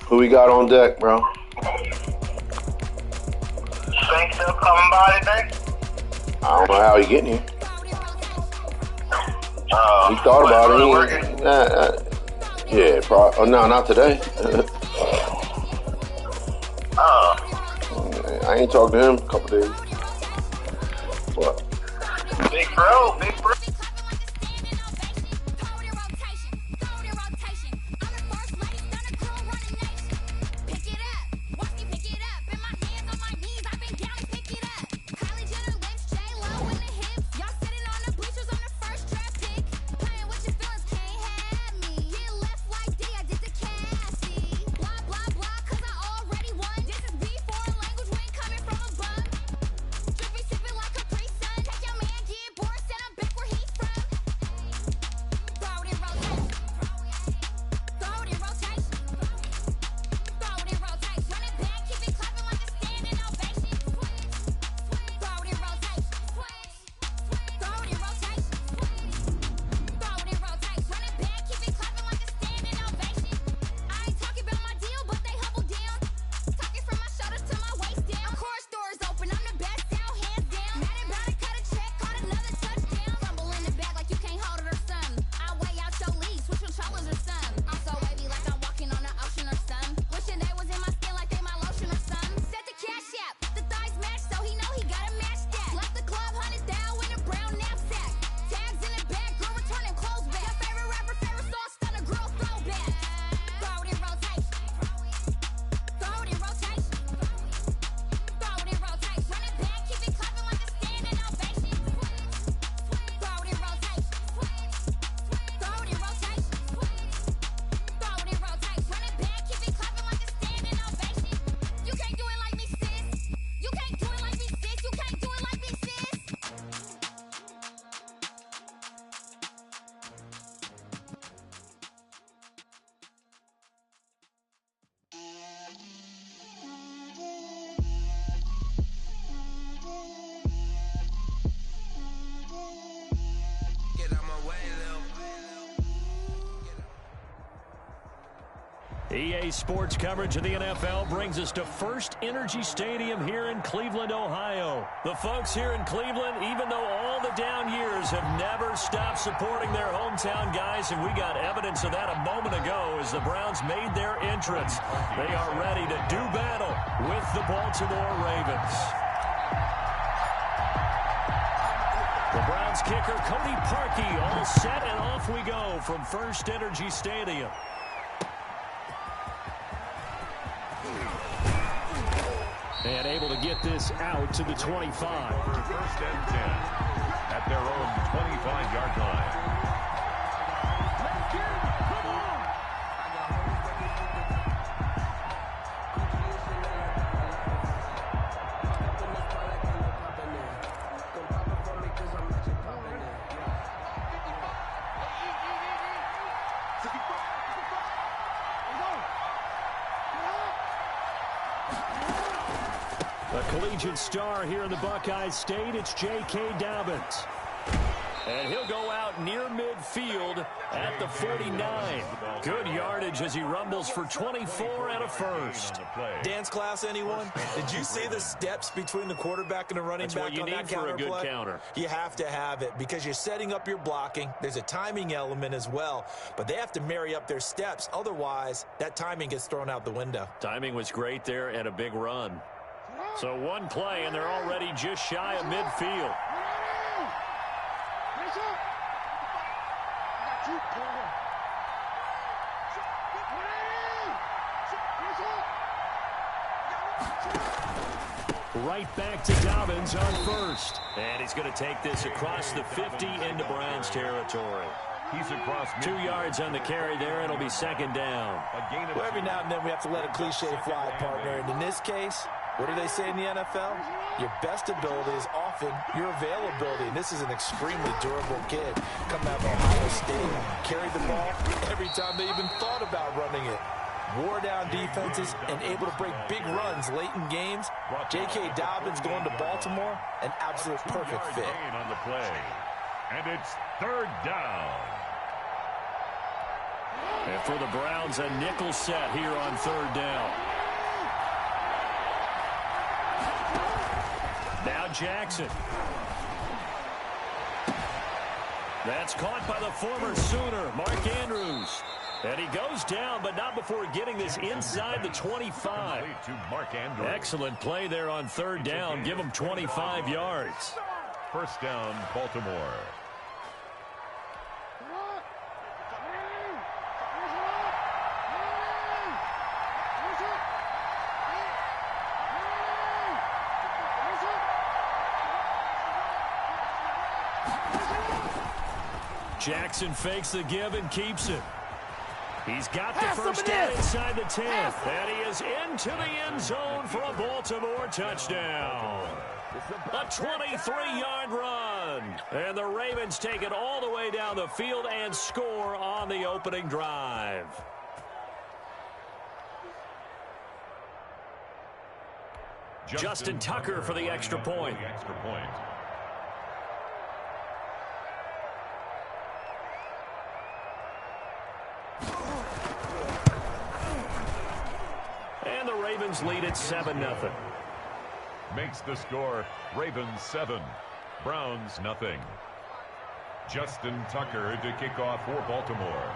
Who we got on deck, bro? Saint still coming by today? I don't know how he getting here. He thought about it. Yeah, probably. Oh, no, not today. I ain't talked to him a couple days. What? Big bro. EA Sports coverage of the NFL brings us to First Energy Stadium here in Cleveland, Ohio. The folks here in Cleveland, even though all the down years, have never stopped supporting their hometown guys, and we got evidence of that a moment ago as the Browns made their entrance. They are ready to do battle with the Baltimore Ravens. The Browns kicker, Cody Parkey, all set, and off we go from First Energy Stadium. And able to get this out to the 25. First and 10 at their own 25-yard line. A collegiate star here in the Buckeye State, it's J.K. Dobbins. And he'll go out near midfield at the 49. Good yardage as he rumbles for 24 and a first. Dance class, anyone? Did you see the steps between the quarterback and the running back on that counter play? That's what you need for a good counter. You have to have it because you're setting up your blocking. There's a timing element as well, but they have to marry up their steps. Otherwise, that timing gets thrown out the window. Timing was great there and a big run. So one play, and they're already just shy of midfield. Right back to Dobbins on first. And he's going to take this across the 50 into Browns territory. He's across 2 yards on the carry there. It'll be second down. Well, every now and then we have to let a cliche fly, partner. And in this case, what do they say in the NFL? Your best ability is often your availability. And this is an extremely durable kid coming out of Ohio State. Carried the ball every time they even thought about running it. Wore down defenses and able to break big runs late in games. J.K. Dobbins going to Baltimore, an absolute perfect fit. On the play. And it's third down. And for the Browns, a nickel set here on third down. Now Jackson. That's caught by the former Sooner, Mark Andrews. And he goes down, but not before getting this inside the 25. Excellent play there on third down. Give him 25 yards. First down, Baltimore. Jackson fakes the give and keeps it. He's got the first down inside the 10. And he is into the end zone for a Baltimore touchdown. A 23-yard run. And the Ravens take it all the way down the field and score on the opening drive. Justin Tucker for the extra point. And the Ravens lead at 7-0. Makes the score Ravens 7, Browns nothing. Justin Tucker to kick off for Baltimore.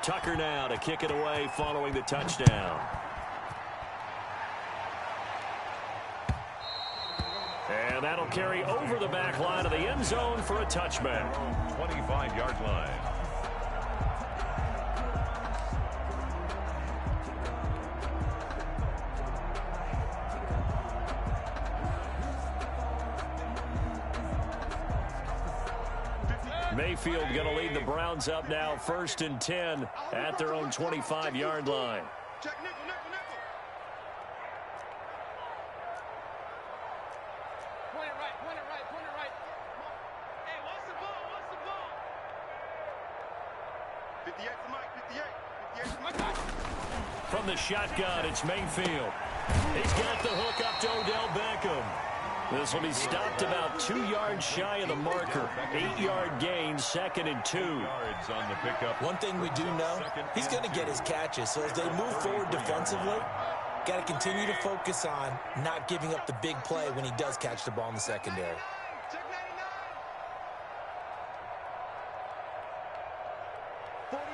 Tucker now to kick it away following the touchdown. And that'll carry over the back line of the end zone for a touchback. 25-yard line. Mayfield going to lead the Browns up now, 1st and 10 at their own 25-yard line. Check nickel. Point it right. Hey, what's the ball? 58 for Mike, 58 for Mike. From the shotgun, it's Mayfield. He's got the hook up to Odell Beckham. This will be stopped about 2 yards shy of the marker. 8-yard gain, 2nd and 2. On the pickup. One thing we do know, he's going to get his catches. So as they move forward defensively, got to continue to focus on not giving up the big play when he does catch the ball in the secondary. Check 99. 48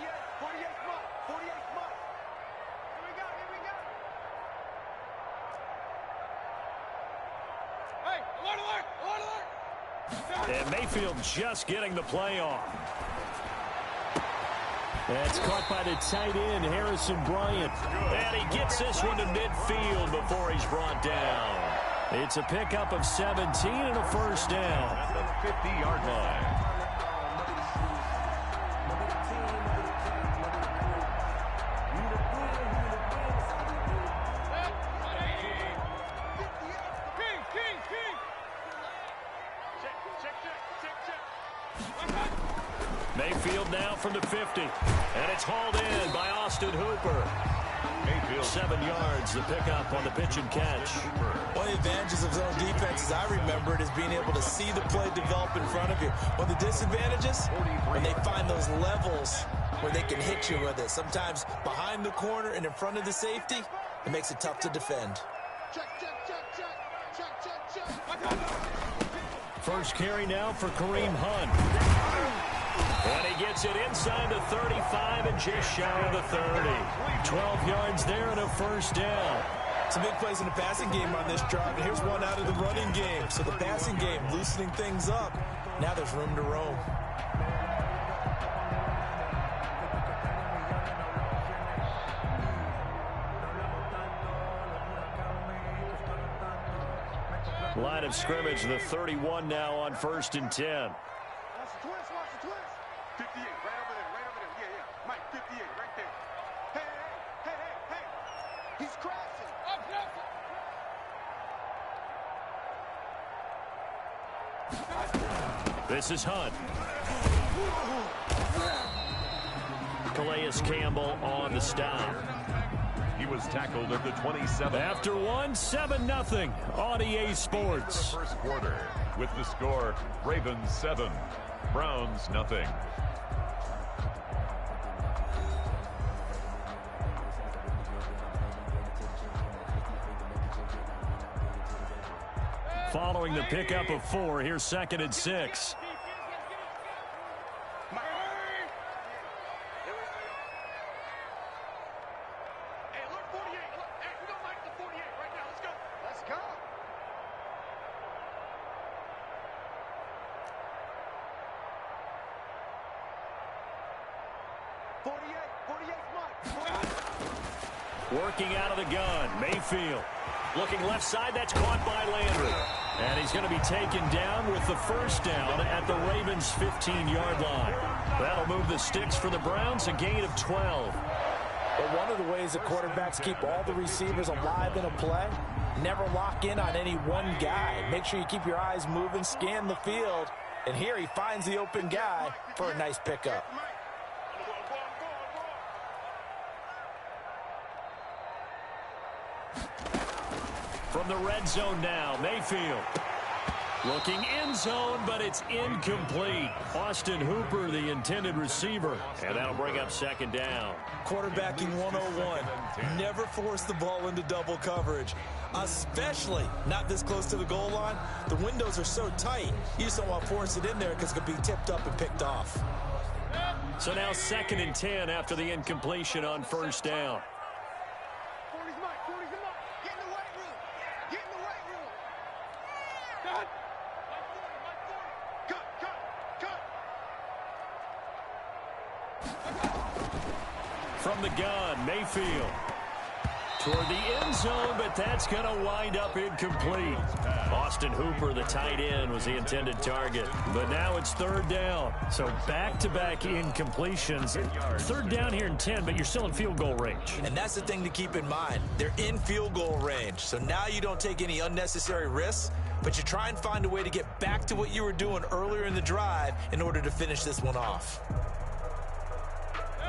Mike. Here we go. Hey, alert. And Mayfield just getting the play off. That's caught by the tight end, Harrison Bryant. And he gets this one to midfield before he's brought down. It's a pickup of 17 and a first down. At the 50-yard line. Mayfield now from the 50. And it's hauled in by Austin Hooper. Mayfield. 7 yards, the pickup on the pitch and catch. One of the advantages of zone defense, as I remember it, is being able to see the play develop in front of you. One of the disadvantages, when they find those levels where they can hit you with it. Sometimes behind the corner and in front of the safety, it makes it tough to defend. Check. First carry now for Kareem Hunt. And he gets it inside the 35 and just shy of the 30. 12 yards there and a first down. Some big plays in the passing game on this drive, and here's one out of the running game. So the passing game loosening things up. Now there's room to roam. Line of scrimmage, the 31 now on 1st and 10. Watch the twist. 58, right over there. Yeah. Mike, 58, right there. Hey. He's crashing. This is Hunt. Calais Campbell on the stop. He was tackled at the 27. After one, 7-0 on EA Sports. First quarter with the score Ravens 7, Browns nothing. following the pickup of 4. Here's 2nd and 6. Working out of the gun, Mayfield. Looking left side, that's caught by Landry. And he's going to be taken down with the first down at the Ravens' 15-yard line. That'll move the sticks for the Browns, a gain of 12. But one of the ways that quarterbacks keep all the receivers alive in a play, never lock in on any one guy. Make sure you keep your eyes moving, scan the field. And here he finds the open guy for a nice pickup. From the red zone now, Mayfield. Looking end zone, but it's incomplete. Austin Hooper, the intended receiver. And that'll bring up 2nd down. Quarterbacking 101. Never force the ball into double coverage, especially not this close to the goal line. The windows are so tight, you just don't want to force it in there because it could be tipped up and picked off. So now 2nd and 10 after the incompletion on first down. From the gun, Mayfield. Toward the end zone, but that's going to wind up incomplete. Austin Hooper, the tight end, was the intended target. But now it's 3rd down. So back-to-back incompletions. 3rd down here in 10, but you're still in field goal range. And that's the thing to keep in mind. They're in field goal range. So now you don't take any unnecessary risks, but you try and find a way to get back to what you were doing earlier in the drive in order to finish this one off.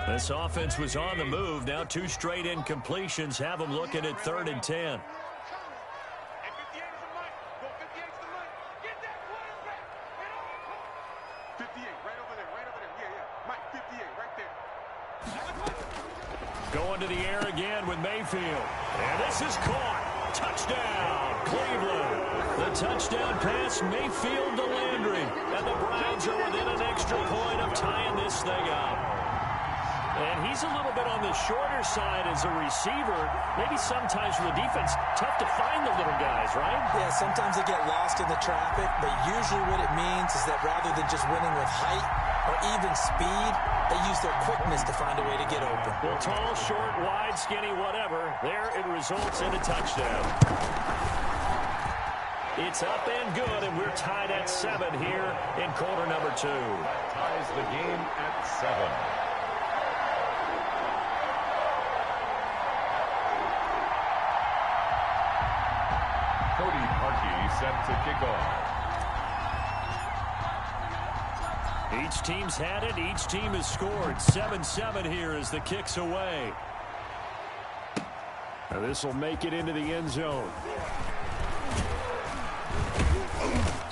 This offense was on the move. Now 2 straight incompletions have them looking at 3rd and 10. Going to the air again with Mayfield. And this is caught. Touchdown, Cleveland. The touchdown pass, Mayfield to Landry. And the Browns are within an extra point of tying this thing up. And he's a little bit on the shorter side as a receiver. Maybe sometimes for the defense, tough to find the little guys, right? Yeah, sometimes they get lost in the traffic, but usually what it means is that rather than just winning with height or even speed, they use their quickness to find a way to get open. Well, tall, short, wide, skinny, whatever. There it results in a touchdown. It's up and good, and we're tied at 7 here in quarter number 2. That ties the game at 7. Set to kick off. Each team's had it. Each team has scored. 7-7 here as the kick's away. Now this will make it into the end zone.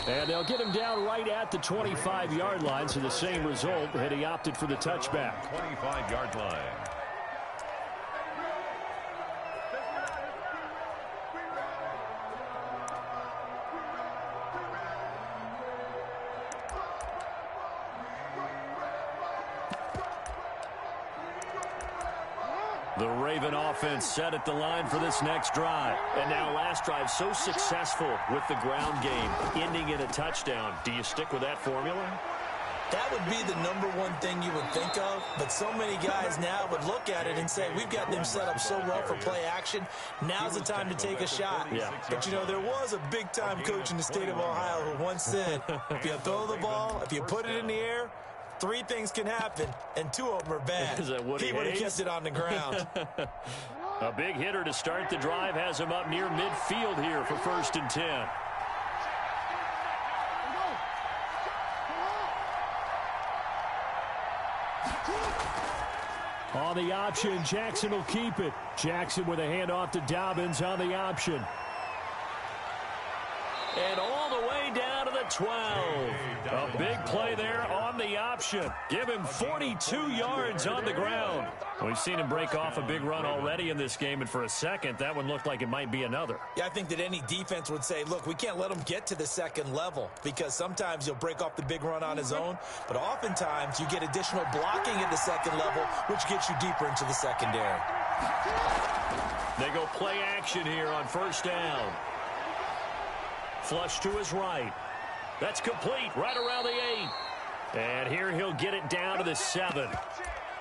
And they'll get him down right at the 25-yard line, so the same result had he opted for the touchback. 25-yard line. The Raven offense set at the line for this next drive. And now last drive so successful with the ground game, ending in a touchdown. Do you stick with that formula? That would be the #1 thing you would think of, but so many guys now would look at it and say, we've got them set up so well for play action, now's the time to take a shot. Yeah. But, you know, there was a big-time coach in the state of Ohio who once said, if you throw the ball, if you put it in the air, 3 things can happen, and 2 of them are bad. Is that Woody He would have Hayes? kept it on the ground. A big hitter to start the drive has him up near midfield here for 1st and 10. On the option, Jackson will keep it. Jackson with a handoff to Dobbins on the option. And all the way down to the 12. A big play there on the the option. Give him 42 yards on the ground. We've seen him break off a big run already in this game, and for a second, that one looked like it might be another. Yeah, I think that any defense would say, look, we can't let him get to the second level because sometimes he'll break off the big run on his own, but oftentimes you get additional blocking at the second level, which gets you deeper into the secondary. They go play action here on first down. Flush to his right. That's complete right around the 8. And here he'll get it down to the 7.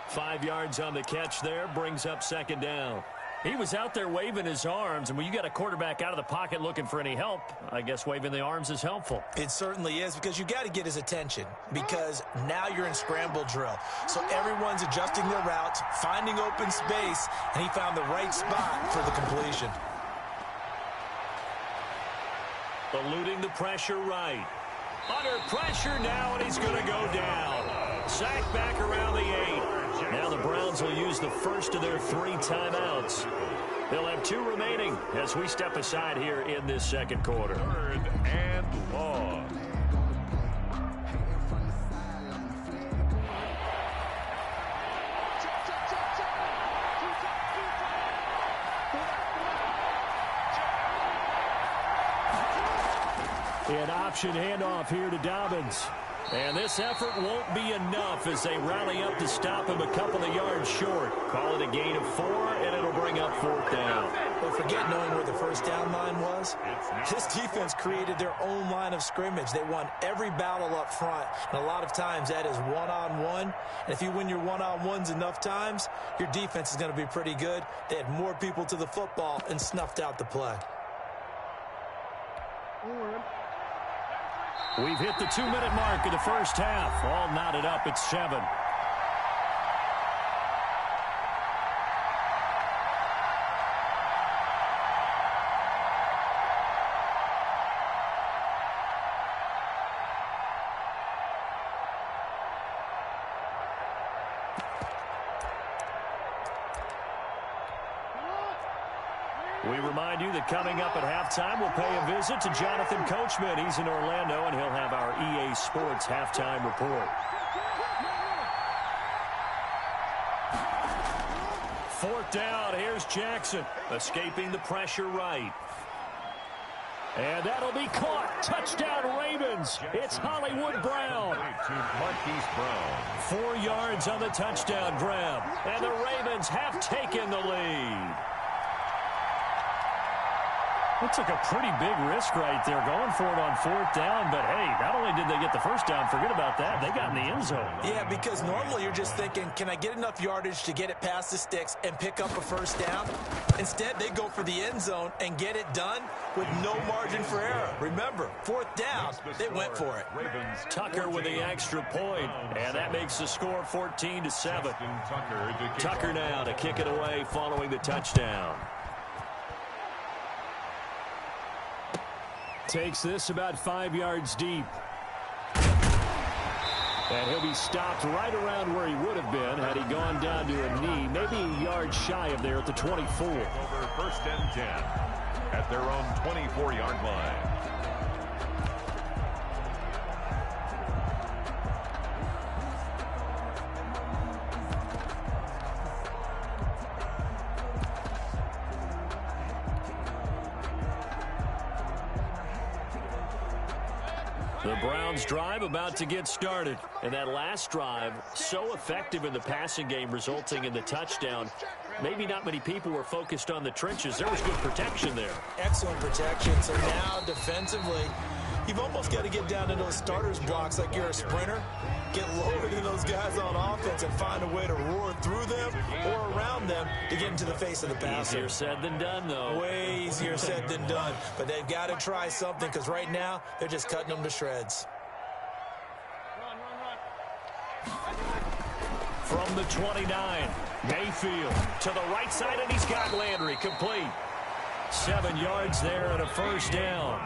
5 yards on the catch there, brings up second down. He was out there waving his arms, and when you got a quarterback out of the pocket looking for any help, I guess waving the arms is helpful. It certainly is, because you got to get his attention, because now you're in scramble drill. So everyone's adjusting their routes, finding open space, and he found the right spot for the completion. Eluding the pressure right. Under pressure now, and he's going to go down. Sacked back around the 8. Now the Browns will use the first of their 3 timeouts. They'll have 2 remaining as we step aside here in this second quarter. 3rd and long. An option handoff here to Dobbins. And this effort won't be enough as they rally up to stop him a couple of yards short. Call it a gain of 4, and it'll bring up 4th down. Well, forget knowing where the first down line was. This defense created their own line of scrimmage. They won every battle up front, and a lot of times that is one-on-one. And if you win your one-on-ones enough times, your defense is going to be pretty good. They had more people to the football and snuffed out the play. We've hit the 2-minute mark of the first half. All knotted up at 7. We remind you that coming up at halftime, we'll pay a visit to Jonathan Coachman. He's in Orlando, and he'll have our EA Sports halftime report. 4th down, here's Jackson, escaping the pressure right. And that'll be caught. Touchdown, Ravens. It's Hollywood Brown. Marquise Brown. 4 yards on the touchdown grab, and the Ravens have taken the lead. It took a pretty big risk right there going for it on 4th down, but hey, not only did they get the first down, forget about that, they got in the end zone. Yeah, because normally you're just thinking, can I get enough yardage to get it past the sticks and pick up a first down? Instead, they go for the end zone and get it done with no margin for error. Remember, 4th down, they went for it. Tucker with the extra point, and that makes the score 14-7. Tucker now to kick it away following the touchdown. Takes this about 5 yards deep. And he'll be stopped right around where he would have been had he gone down to a knee, maybe a yard shy of there at the 24. Over 1st and 10 at their own 24-yard line. The Browns drive about to get started. And that last drive, so effective in the passing game, resulting in the touchdown. Maybe not many people were focused on the trenches. There was good protection there. Excellent protection. So now defensively, you've almost got to get down to those starters blocks like you're a sprinter. Get lower than those guys on offense and find a way to roar through them or around them to get into the face of the passer. Easier said than done, though. Way easier said than done. But they've got to try something because right now they're just cutting them to shreds. From the 29, Mayfield to the right side, and he's got Landry complete. 7 yards there and a first down.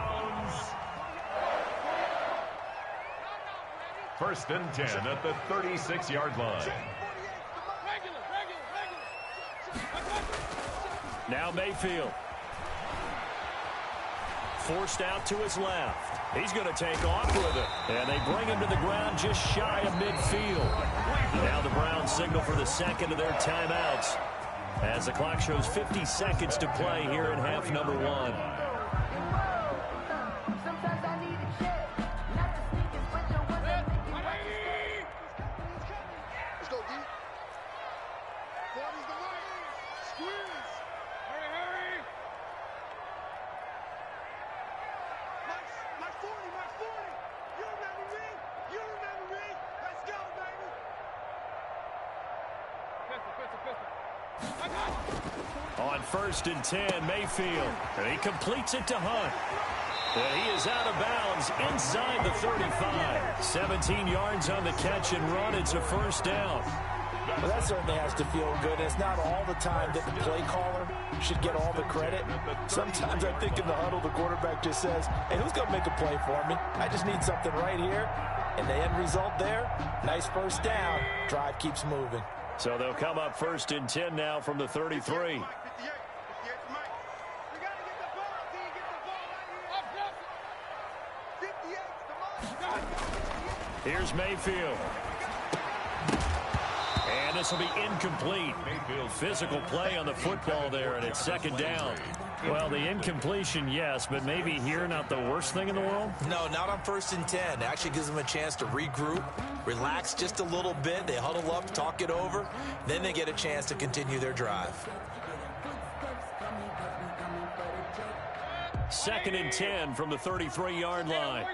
1st and 10 at the 36-yard line. Now Mayfield. forced out to his left. He's going to take off with it. And they bring him to the ground just shy of midfield. Now the Browns signal for the second of their timeouts, as the clock shows 50 seconds to play here in half number 1. On 1st and 10, Mayfield. And he completes it to Hunt. And he is out of bounds inside the 35. 17 yards on the catch and run. It's a first down. Well, that certainly has to feel good. It's not all the time that the play caller should get all the credit. Sometimes I think in the huddle, the quarterback just says, hey, who's going to make a play for me? I just need something right here. And the end result there, nice first down. Drive keeps moving. So they'll come up 1st and 10 now from the 33. Here's Mayfield. And this will be incomplete. Physical play on the football there, and it's 2nd down. Well, the incompletion, yes, but maybe here not the worst thing in the world? No, not on 1st and 10. It actually gives them a chance to regroup, relax just a little bit. They huddle up, talk it over. Then they get a chance to continue their drive. 2nd and 10 from the 33-yard line.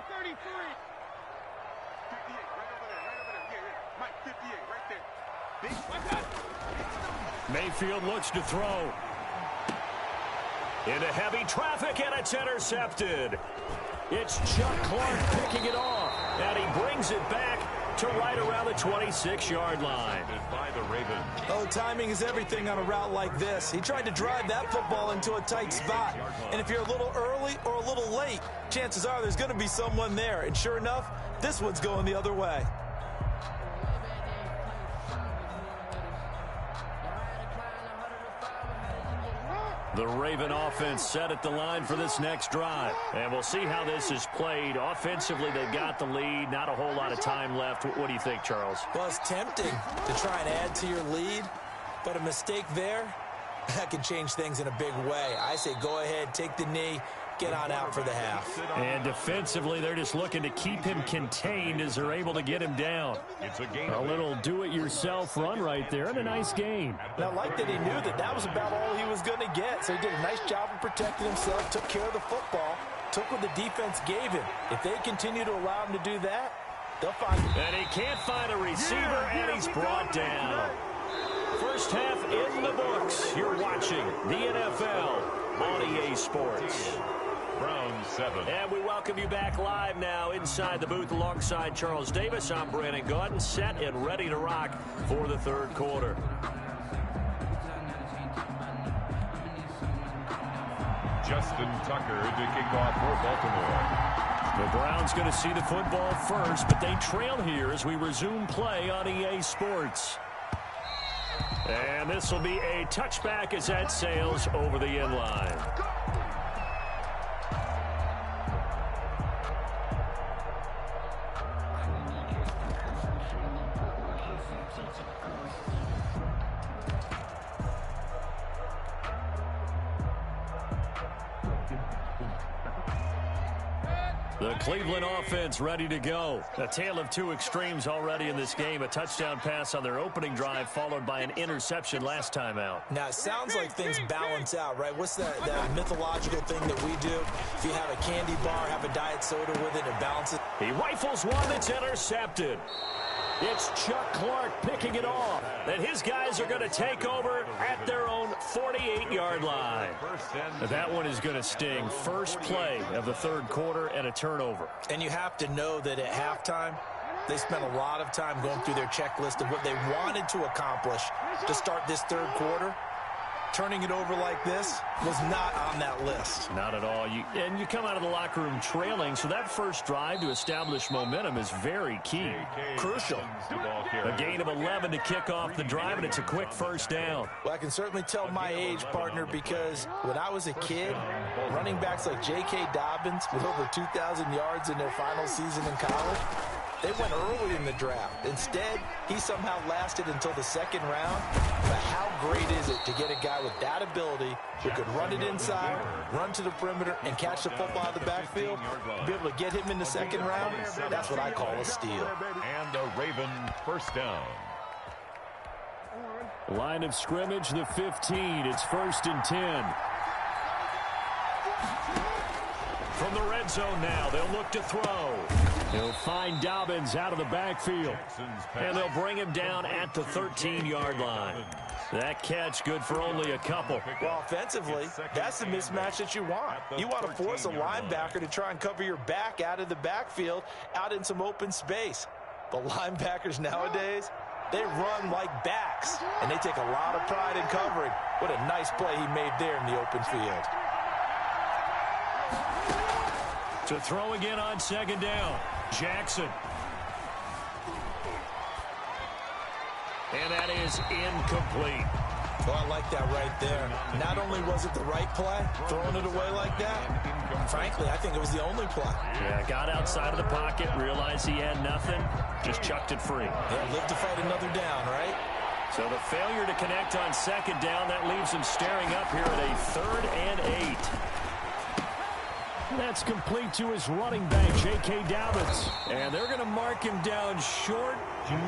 Mayfield looks to throw. Into heavy traffic, and it's intercepted. It's Chuck Clark picking it off, and he brings it back to right around the 26-yard line. By the Ravens. Oh, timing is everything on a route like this. He tried to drive that football into a tight spot. And if you're a little early or a little late, chances are there's going to be someone there. And sure enough, this one's going the other way. The Raven offense set at the line for this next drive. And we'll see how this is played. Offensively, they've got the lead. Not a whole lot of time left. What do you think, Charles? Well, it's tempting to try and add to your lead, but a mistake there, that can change things in a big way. I say go ahead, take the knee, get on out for the half. And defensively, they're just looking to keep him contained as they're able to get him down. It's a game. A little do-it-yourself run right there, and a nice game. And I like that he knew that that was about all he was going to get. So he did a nice job of protecting himself, took care of the football, took what the defense gave him. If they continue to allow him to do that, they'll find him. And he can't find a receiver, and he's brought down. First half in the books. You're watching the NFL on EA Sports. Browns 7. And we welcome you back live now inside the booth alongside Charles Davis. I'm Brandon Gaudin, set and ready to rock for the third quarter. Justin Tucker to kick off for Baltimore. The Browns going to see the football first, but they trail here as we resume play on EA Sports. And this will be a touchback as that sails over the end line. The Cleveland offense ready to go. A tale of two extremes already in this game. A touchdown pass on their opening drive followed by an interception last time out. Now, it sounds like things balance out, right? What's that mythological thing that we do? If you have a candy bar, have a diet soda with it, it balances. He rifles one that's intercepted. It's Chuck Clark picking it off. And his guys are going to take over at their own 48-yard line. That one is going to sting. First play of the third quarter and a turnover. And you have to know that at halftime, they spent a lot of time going through their checklist of what they wanted to accomplish to start this third quarter. turning it over like this was not on that list. Not at all. You come out of the locker room trailing, so that first drive to establish momentum is very key. Crucial. A gain of 11 to kick off the drive, and it's a quick first down. Well, I can certainly tell my age, partner, because when I was a kid, running backs like J.K. Dobbins with over 2,000 yards in their final season in college, they went early in the draft. Instead, he somehow lasted until the second round. But how great is it to get a guy with that ability who could run it inside, run to the perimeter, and catch the football out of the backfield? Be able to get him in the second round, that's what I call a steal. And a Raven first down. Line of scrimmage, the 15. It's 1st and 10. From the red zone now, they'll look to throw. He'll find Dobbins out of the backfield. And they'll bring him down at the 13-yard line. That catch good for only a couple. Well, offensively, that's the mismatch that you want. You want to force a linebacker to try and cover your back out of the backfield, out in some open space. But linebackers nowadays, they run like backs, and they take a lot of pride in covering. What a nice play he made there in the open field. To throw again on second down, Jackson. And that is incomplete. Well, I like that right there. Not only was it the right play, throwing it away like that, frankly, I think it was the only play. Yeah, got outside of the pocket, realized he had nothing, just chucked it free. Yeah, live to fight another down, right? So the failure to connect on second down, that leaves him staring up here at a 3rd and 8. That's complete to his running back, J.K. Dobbins. And they're going to mark him down short,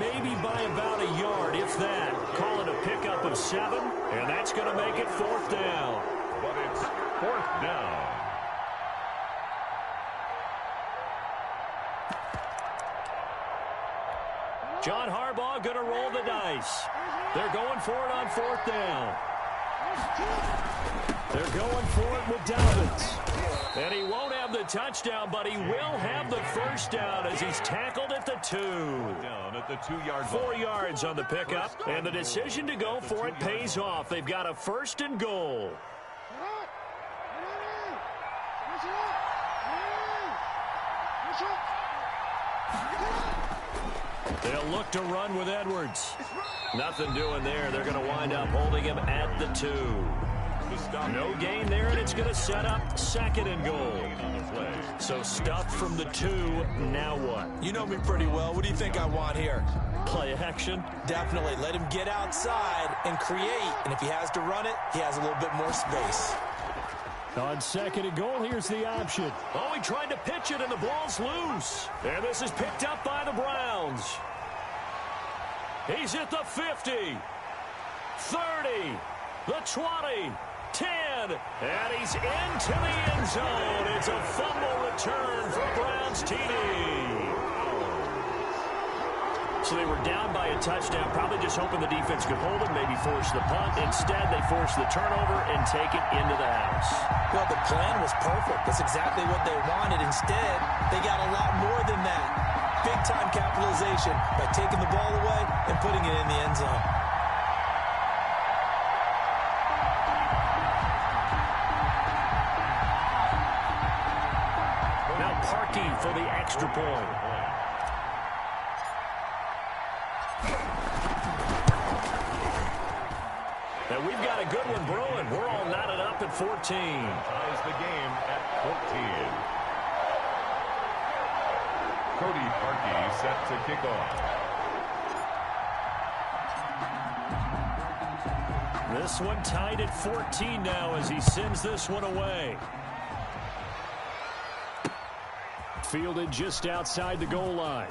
maybe by about a yard, if that. Call it a pickup of 7, and that's going to make it 4th down. But it's 4th down. John Harbaugh going to roll the dice. They're going for it on 4th down. They're going for it with Dobbins. And he won't have the touchdown, but he will have the first down as he's tackled at the 2. Down at the 2-yard line. 4 yards on the pickup, and the decision to go for it pays off. They've got a 1st and goal. They'll look to run with Edwards. Nothing doing there. They're going to wind up holding him at the 2. No gain there, and it's going to set up 2nd and goal. So stuffed from the 2, now what? You know me pretty well. What do you think I want here? Play action? Definitely. Let him get outside and create. And if he has to run it, he has a little bit more space. On 2nd and goal, here's the option. Oh, he tried to pitch it, and the ball's loose. And this is picked up by the Browns. He's at the 50, 30, the 20, 10, and he's into the end zone. It's a fumble return for Browns TD. So they were down by a touchdown, probably just hoping the defense could hold it, maybe force the punt. Instead, they forced the turnover and take it into the house. Well, the plan was perfect. That's exactly what they wanted. Instead, they got a lot more than that. Big-time capitalization by taking the ball away and putting it in the end zone. Now Parkey for the extra point. And we've got a good one brewing. We're all knotted up at 14. Ties the game at 14. Cody Parkey set to kick off. This one tied at 14 now as he sends this one away. Fielded just outside the goal line.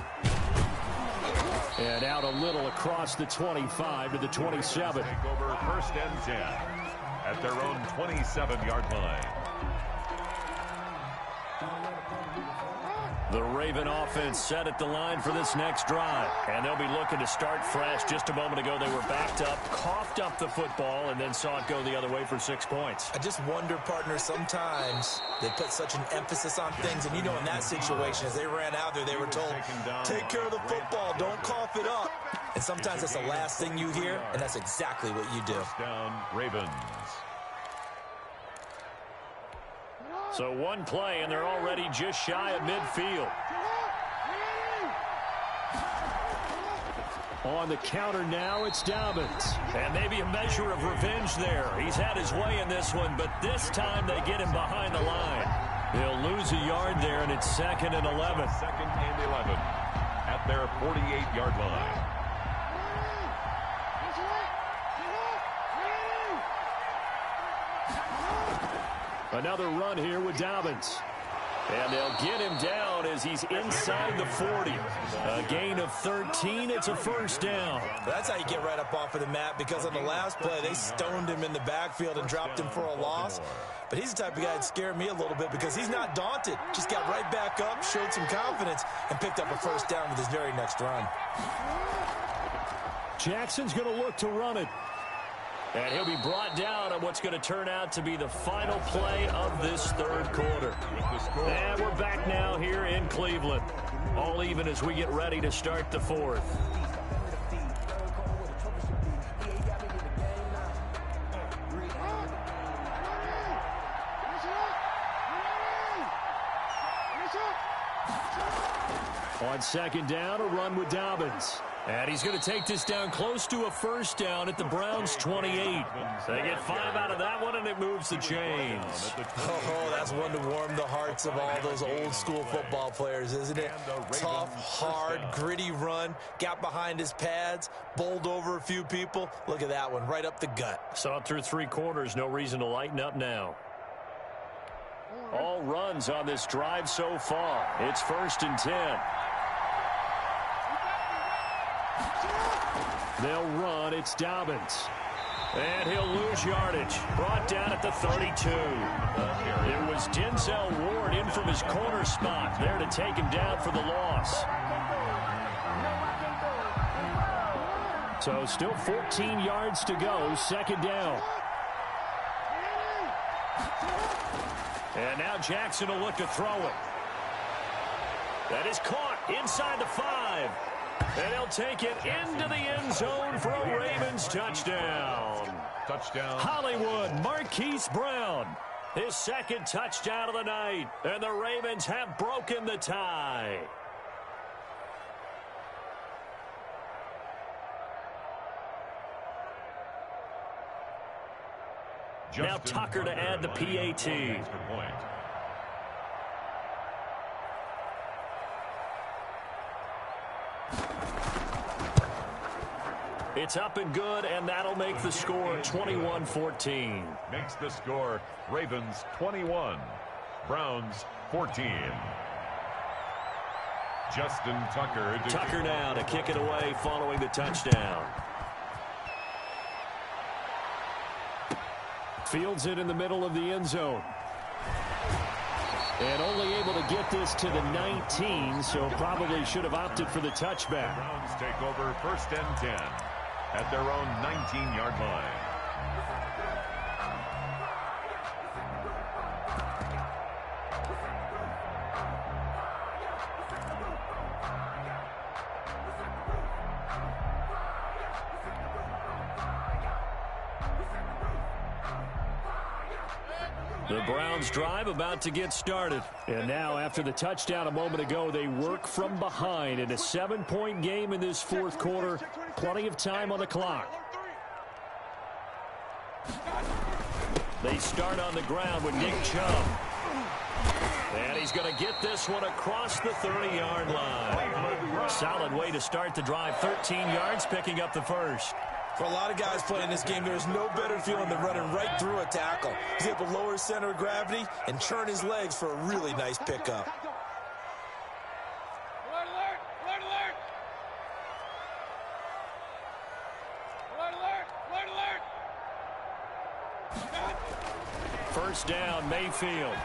And out a little across the 25 to the 27. Take over 1st and 10 at their own 27-yard line. The Raven offense set at the line for this next drive. And they'll be looking to start fresh. Just a moment ago, they were backed up, coughed up the football, and then saw it go the other way for 6 points. I just wonder, partner, sometimes they put such an emphasis on things. And, you know, in that situation, as they ran out there, they were told, take care of the football, don't cough it up. And sometimes that's the last thing you hear, and that's exactly what you do. First down, Ravens. So one play, and they're already just shy of midfield. On the counter now, it's Dobbins. And maybe a measure of revenge there. He's had his way in this one, but this time they get him behind the line. They'll lose a yard there, and it's 2nd and 11. 2nd and 11 at their 48-yard line. Another run here with Dobbins. And they'll get him down as he's inside the 40. A gain of 13. It's a first down. That's how you get right up off of the mat, because on the last play, they stoned him in the backfield and dropped him for a loss. But he's the type of guy that scared me a little bit because he's not daunted. Just got right back up, showed some confidence, and picked up a first down with his very next run. Jackson's going to look to run it. And he'll be brought down on what's going to turn out to be the final play of this third quarter. And we're back now here in Cleveland. All even as we get ready to start the fourth. On 2nd down, a run with Dobbins. And he's going to take this down close to a first down at the Browns' 28. They get 5 out of that one, and it moves the chains. Oh, that's one to warm the hearts of all those old-school football players, isn't it? Tough, hard, gritty run, got behind his pads, bowled over a few people. Look at that one, right up the gut. Saw it through 3 quarters, no reason to lighten up now. All runs on this drive so far. It's 1st and 10. They'll run. It's Dobbins. And he'll lose yardage. Brought down at the 32. It was Denzel Ward in from his corner spot there to take him down for the loss. So still 14 yards to go. 2nd down. And now Jackson will look to throw it. That is caught inside the 5. And he'll take it into the end zone for a Ravens touchdown. Touchdown. Hollywood Marquise Brown. His 2nd touchdown of the night. And the Ravens have broken the tie. Now Tucker to add the PAT. It's up and good, and that'll make the score 21-14. Makes the score Ravens 21, Browns 14. Justin Tucker. Tucker now to kick it away following the touchdown. Fields it in the middle of the end zone. And only able to get this to the 19, so probably should have opted for the touchback. Browns take over 1st and 10 at their own 19-yard line. The Browns drive about to get started. And now after the touchdown a moment ago, they work from behind in a 7-point game in this 4th quarter. Plenty of time on the clock. They start on the ground with Nick Chubb. And he's going to get this one across the 30-yard line. Solid way to start the drive. 13 yards, picking up the first. For a lot of guys playing this game, there's no better feeling than running right through a tackle. He's able to lower his center of gravity and churn his legs for a really nice pickup. Alert, alert! Alert, alert! Alert, alert! Alert, alert! First down, Mayfield.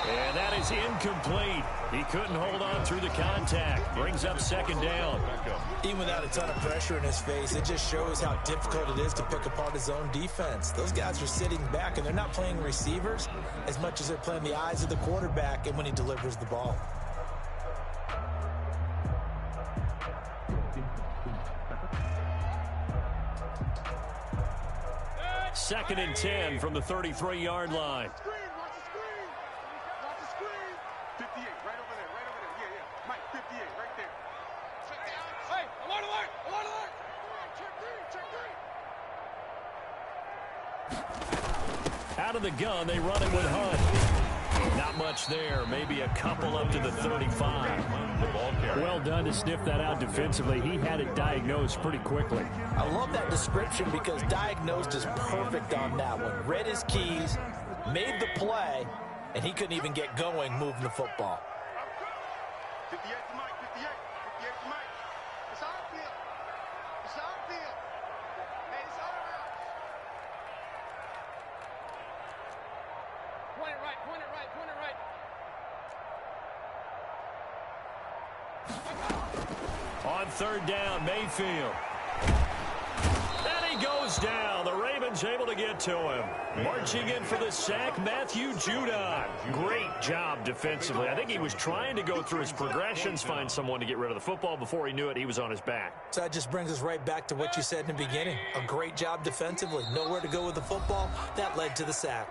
And that is incomplete. He couldn't hold on through the contact. Brings up 2nd down. Even without a ton of pressure in his face, it just shows how difficult it is to pick apart his own defense. Those guys are sitting back, and they're not playing receivers as much as they're playing the eyes of the quarterback and when he delivers the ball. 2nd and 10 from the 33-yard line. Screen, watch the screen. Watch the screen. 58, right over there, right over there. Yeah, yeah. Mike, 58, right there. Hey, alert, alert, alert, alert. Check green, check green. Out of the gun, they run it with Hunt. Not much there. Maybe a couple up to the 35. Well done to sniff that out defensively. He had it diagnosed pretty quickly. I love that description because diagnosed is perfect on that one. Read his keys, made the play, and he couldn't even get going moving the football. 58 to Mike, 58. 58 to Mike. It's our field. It's our field. Hey, it's our house. Point it right, point it right, point it right. On 3rd down, Mayfield. And he goes down. The Ravens able to get to him. Marching in for the sack, Matthew Judon. Great job defensively. I think he was trying to go through his progressions, find someone to get rid of the football. Before he knew it, he was on his back. So that just brings us right back to what you said in the beginning. A great job defensively. Nowhere to go with the football. That led to the sack.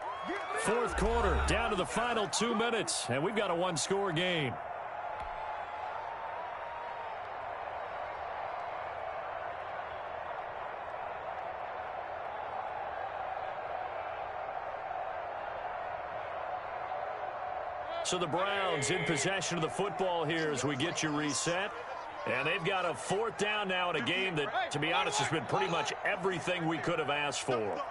4th quarter, down to the final 2 minutes, and we've got a one-score game. So the Browns in possession of the football here as we get you reset. And they've got a 4th down now in a game that, to be honest, has been pretty much everything we could have asked for.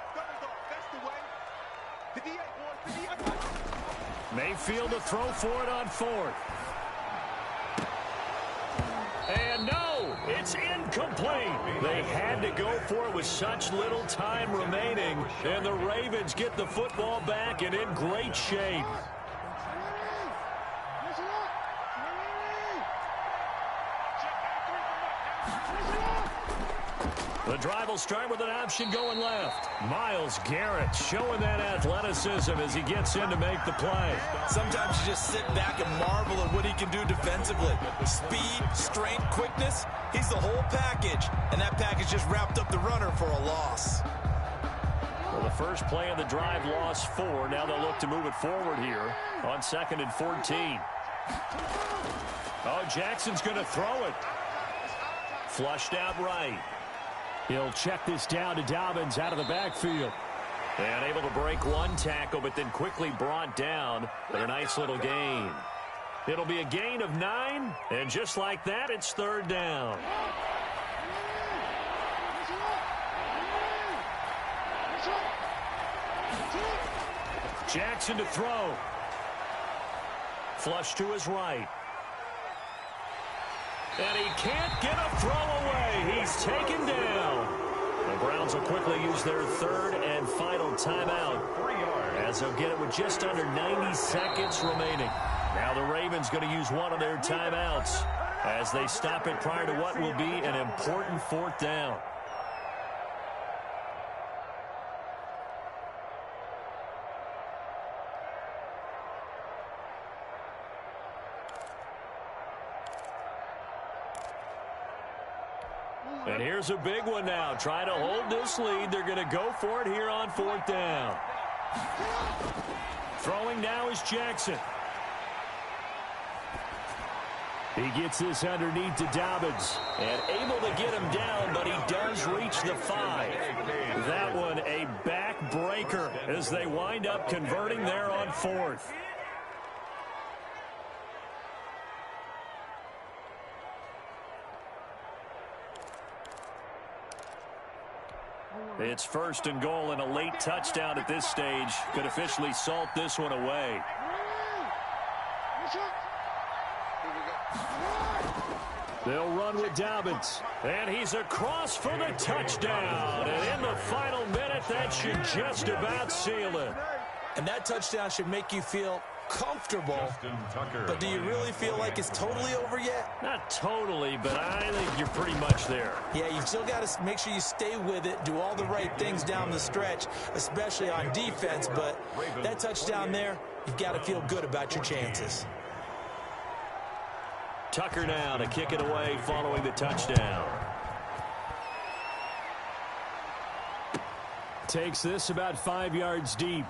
Mayfield to throw for it on 4th. And no, it's incomplete. They had to go for it with such little time remaining. And the Ravens get the football back and in great shape. The drive will start with an option going left. Myles Garrett showing that athleticism as he gets in to make the play. Sometimes you just sit back and marvel at what he can do defensively. Speed, strength, quickness, he's the whole package. And that package just wrapped up the runner for a loss. Well, the first play of the drive lost 4. Now they'll look to move it forward here on 2nd and 14. Oh, Jackson's going to throw it. Flushed out right. He'll check this down to Dobbins out of the backfield. And able to break one tackle, but then quickly brought down. But a nice little gain. It'll be a gain of 9. And just like that, it's 3rd down. Jackson to throw. Flush to his right. And he can't get a throw away. He's taken down. The Browns will quickly use their 3rd and final timeout, as they'll get it with just under 90 seconds remaining. Now the Ravens going to use one of their timeouts as they stop it prior to what will be an important 4th down. And here's a big one now. Trying to hold this lead. They're going to go for it here on 4th down. Throwing now is Jackson. He gets this underneath to Dobbins. And able to get him down, but he does reach the 5. That one a backbreaker as they wind up converting there on 4th. It's 1st and goal, and a late touchdown at this stage could officially salt this one away. They'll run with Dobbins, and he's across for the touchdown. And in the final minute, that should just about seal it. And that touchdown should make you feel comfortable, but do you really feel like it's totally over yet? Not totally, but I think you're pretty much there. Yeah, you've still got to make sure you stay with it, do all the right things down the stretch, especially on defense, but that touchdown there, you've got to feel good about your chances. Tucker now to kick it away following the touchdown. takes this about 5 yards deep.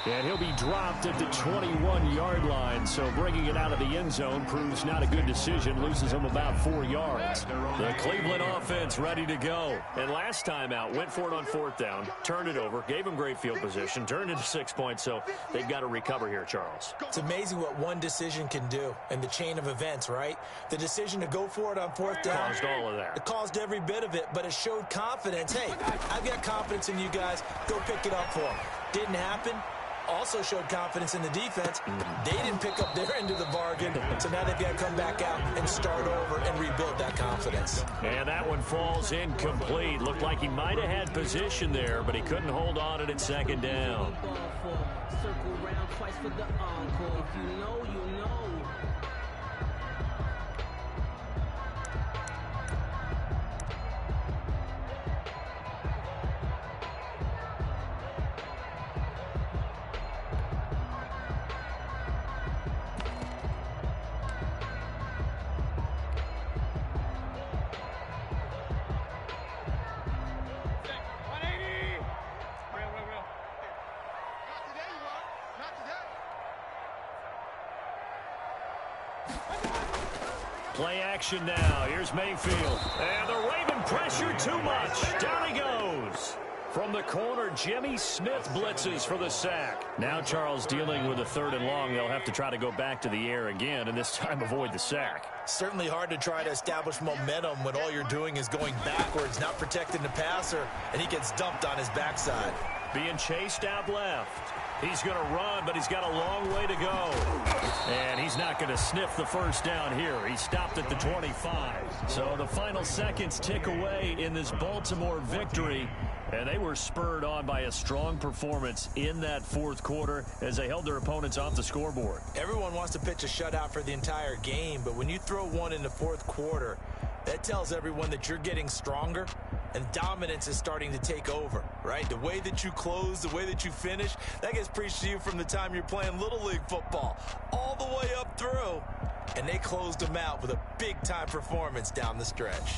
And he'll be dropped at the 21-yard line, so bringing it out of the end zone proves not a good decision, loses him about 4 yards. The Cleveland offense ready to go. And last time out, went for it on 4th down, turned it over, gave him great field position, turned into 6 points, so they've got to recover here, Charles. It's amazing what one decision can do in the chain of events, right? The decision to go for it on 4th down. Caused all of that. It caused every bit of it, but it showed confidence. Hey, I've got confidence in you guys. Go pick it up for them. Didn't happen. Also showed confidence in the defense. They didn't pick up their end of the bargain, so now they've got to come back out and start over and rebuild that confidence. And that one falls incomplete. Looked like he might have had position there, but he couldn't hold on to it at 2nd down. Circle round twice for the encore. If you know, you know. Play action now. Here's Mayfield. And the Raven pressure too much. Down he goes. From the corner, Jimmy Smith blitzes for the sack. Now Charles dealing with a 3rd and long. They'll have to try to go back to the air again, and this time avoid the sack. Certainly hard to try to establish momentum when all you're doing is going backwards, not protecting the passer, and he gets dumped on his backside. Being chased out left. He's going to run, but he's got a long way to go. And he's not going to sniff the 1st down here. He stopped at the 25. So the final seconds tick away in this Baltimore victory. And they were spurred on by a strong performance in that 4th quarter as they held their opponents off the scoreboard. Everyone wants to pitch a shutout for the entire game, but when you throw one in the 4th quarter, that tells everyone that you're getting stronger and dominance is starting to take over, right? The way that you close, the way that you finish, that gets preached to you from the time you're playing Little League football all the way up through. And they closed them out with a big-time performance down the stretch.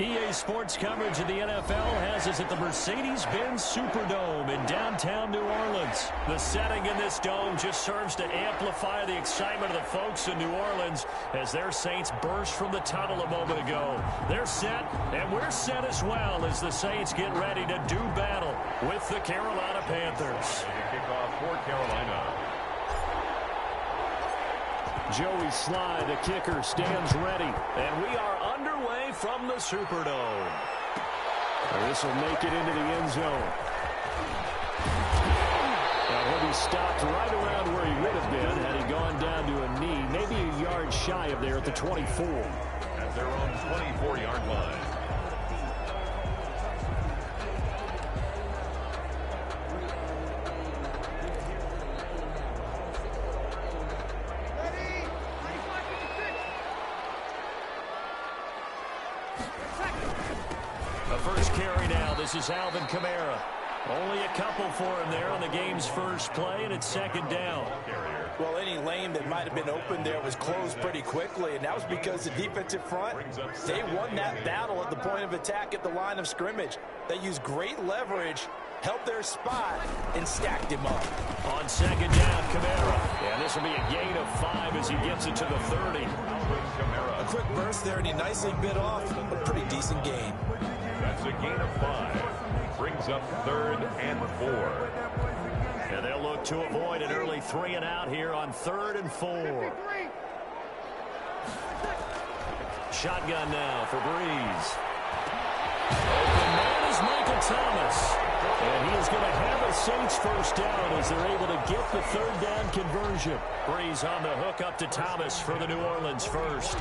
EA Sports coverage of the NFL has us at the Mercedes-Benz Superdome in downtown New Orleans. The setting in this dome just serves to amplify the excitement of the folks in New Orleans as their Saints burst from the tunnel a moment ago. They're set, and we're set as well as the Saints get ready to do battle with the Carolina Panthers. Kickoff for Carolina. Joey Sly, the kicker, stands ready, and we are underway from the Superdome. This will make it into the end zone. Now he'll be stopped right around where he would have been had he gone down to a knee, maybe a yard shy of there at the 24. At their own 24-yard line. First carry now. This is Alvin Kamara. Only a couple for him there on the game's first play, and it's second down. Well, any lane that might have been open there was closed pretty quickly, and that was because the defensive front, they won that battle at the point of attack at the line of scrimmage. They used great leverage, held their spot, and stacked him up. On second down, Kamara. And this will be a gain of 5 as he gets it to the 30. A quick burst there, and he nicely bit off a pretty decent gain. That's a gain of 5. Brings up 3rd and 4. And they'll look to avoid an early 3 and out here on 3rd and 4. Shotgun now for Breeze. Open man is Michael Thomas. And he is going to have a Saints first down as they're able to get the 3rd down conversion. Breeze on the hook up to Thomas for the New Orleans first.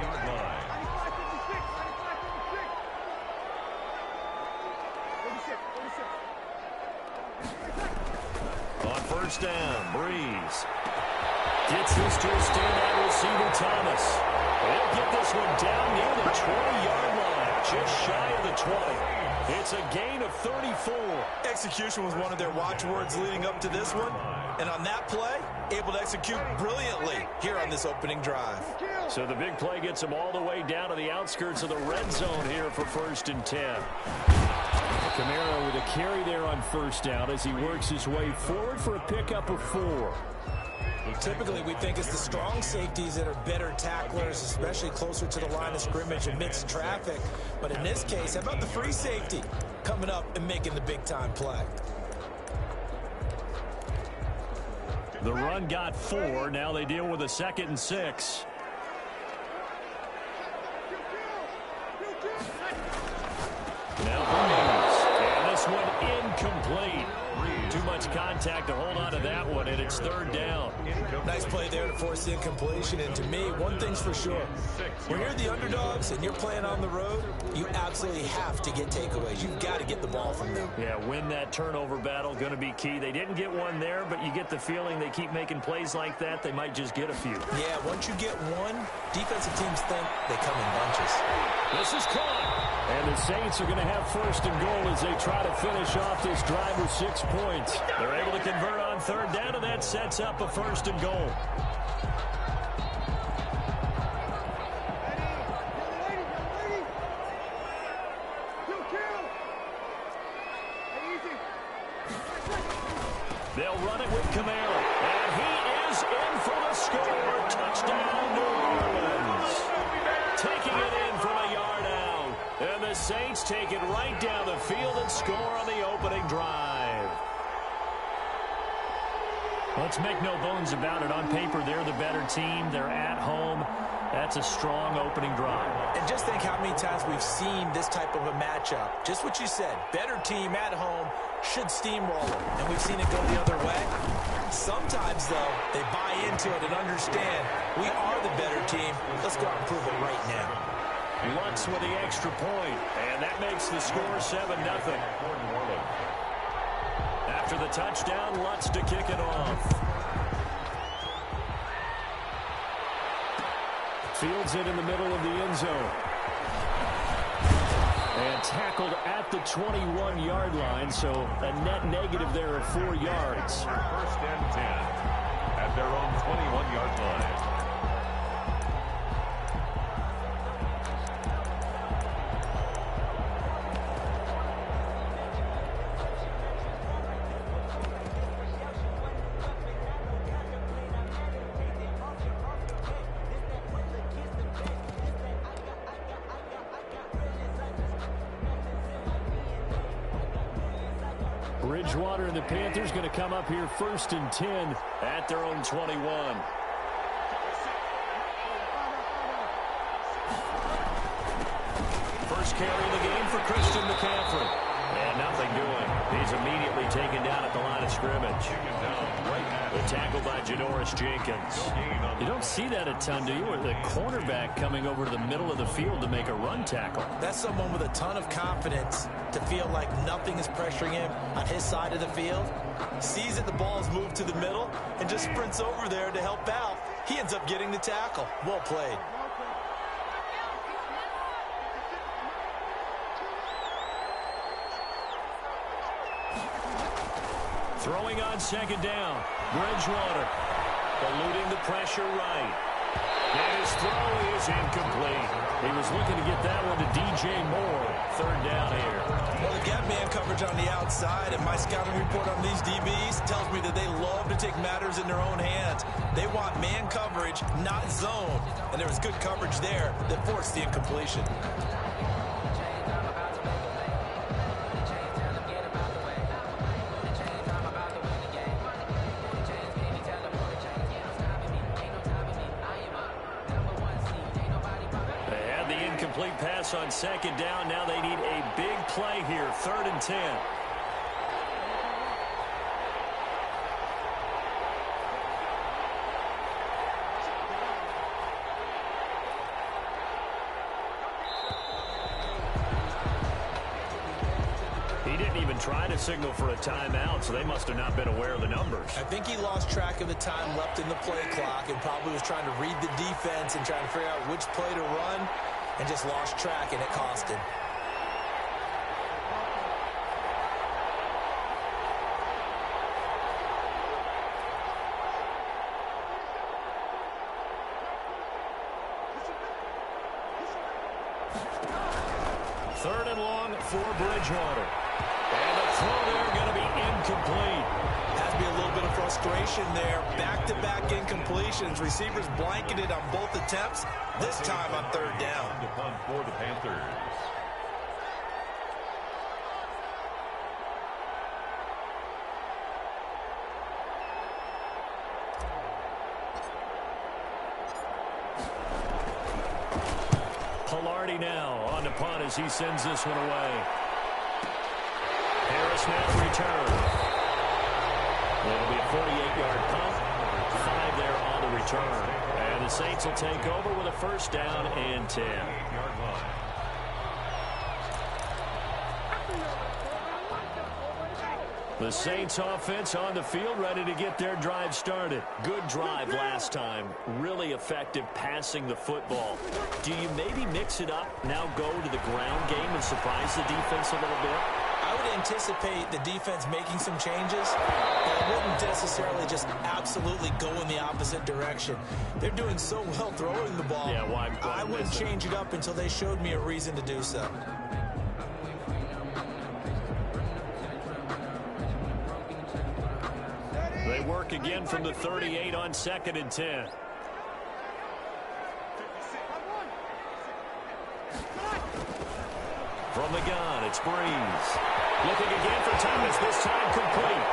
On first down, Breeze gets this to a standout receiver, Thomas. They'll get this one down near the 20-yard line, just shy of the 20. It's a gain of 34. Execution was one of their watchwords leading up to this one. And on that play, able to execute brilliantly here on this opening drive. So the big play gets them all the way down to the outskirts of the red zone here for 1st and 10. Kamara with a carry there on first down as he works his way forward for a pickup of 4. Typically, we think it's the strong safeties that are better tacklers, especially closer to the line of scrimmage amidst traffic. But in this case, how about the free safety coming up and making the big-time play? The run got 4. Now they deal with a 2nd and 6. Now Breeze. And this one incomplete. Too much contact to hold on to that one, and it's 3rd down. Nice play there to force the incompletion. And to me, one thing's for sure. When you're the underdogs and you're playing on the road, you absolutely have to get takeaways. You've got to get the ball from them. Yeah, win that turnover battle, going to be key. They didn't get one there, but you get the feeling they keep making plays like that, they might just get a few. Yeah, once you get one, defensive teams think they come in bunches. This is caught. And the Saints are going to have 1st and goal as they try to finish off this drive with 6 points. They're able to convert on 3rd down, and that sets up a 1st and goal. They'll run it with Kamara, and he is in for the score. Touchdown, New Orleans. Taking it in from a yard out. And the Saints take it right down the field and score on the opening drive. Let's make no bones about it. On paper, they're the better team. They're at home. That's a strong opening drive. And just think how many times we've seen this type of a matchup. Just what you said, better team at home should steamroll them. And we've seen it go the other way. Sometimes, though, they buy into it and understand we are the better team. Let's go out and prove it right now. Lutz with the extra point, and that makes the score 7-0. After the touchdown, Lutz to kick it off. Fields it in the middle of the end zone. And tackled at the 21-yard line, so a net negative there of 4 yards. 1st and 10 at their own 21-yard line. Bridgewater and the Panthers going to come up here 1st and 10 at their own 21. First carry of the game for Christian McCaffrey. And nothing doing. He's immediately taken down at the line of scrimmage. The tackle by Janoris Jenkins. You don't see that a ton, do you? Or the cornerback coming over to the middle of the field to make a run tackle. That's someone with a ton of confidence to feel like nothing is pressuring him on his side of the field. Sees that the ball is moved to the middle and just sprints over there to help out. He ends up getting the tackle. Well played. Throwing on 2nd down. Bridgewater eluding the pressure right. And his throw is incomplete. He was looking to get that one to DJ Moore. 3rd down here. Well, they got man coverage on the outside, and my scouting report on these DBs tells me that they love to take matters in their own hands. They want man coverage, not zone. And there was good coverage there that forced the incompletion. Pass on 2nd down. Now they need a big play here. 3rd and 10. He didn't even try to signal for a timeout, so they must have not been aware of the numbers. I think he lost track of the time left in the play clock and probably was trying to read the defense and trying to figure out which play to run. And just lost track, and it cost him. Third and long for Bridgewater. And the throw there going to be incomplete. Has to be a little bit of frustration there. Back-to-back incompletions. Receivers blanketed on both attempts. This time on 3rd down. To punt for the Panthers. Pilardi now on the punt as he sends this one away. Harris now returns. It'll be a 48-yard punt. 5 there on the return. And the Saints will take over with a 1st down and 10. The Saints offense on the field ready to get their drive started. Good drive last time. Really effective passing the football. Do you maybe mix it up, now go to the ground game and surprise the defense a little bit? I would anticipate the defense making some changes, but I wouldn't necessarily just absolutely go in the opposite direction. They're doing so well throwing the ball. Yeah, why I wouldn't change it up until they showed me a reason to do so. They work again from the 38 on 2nd and 10. From the gun, it's Breeze. Looking again for Thomas, this time complete.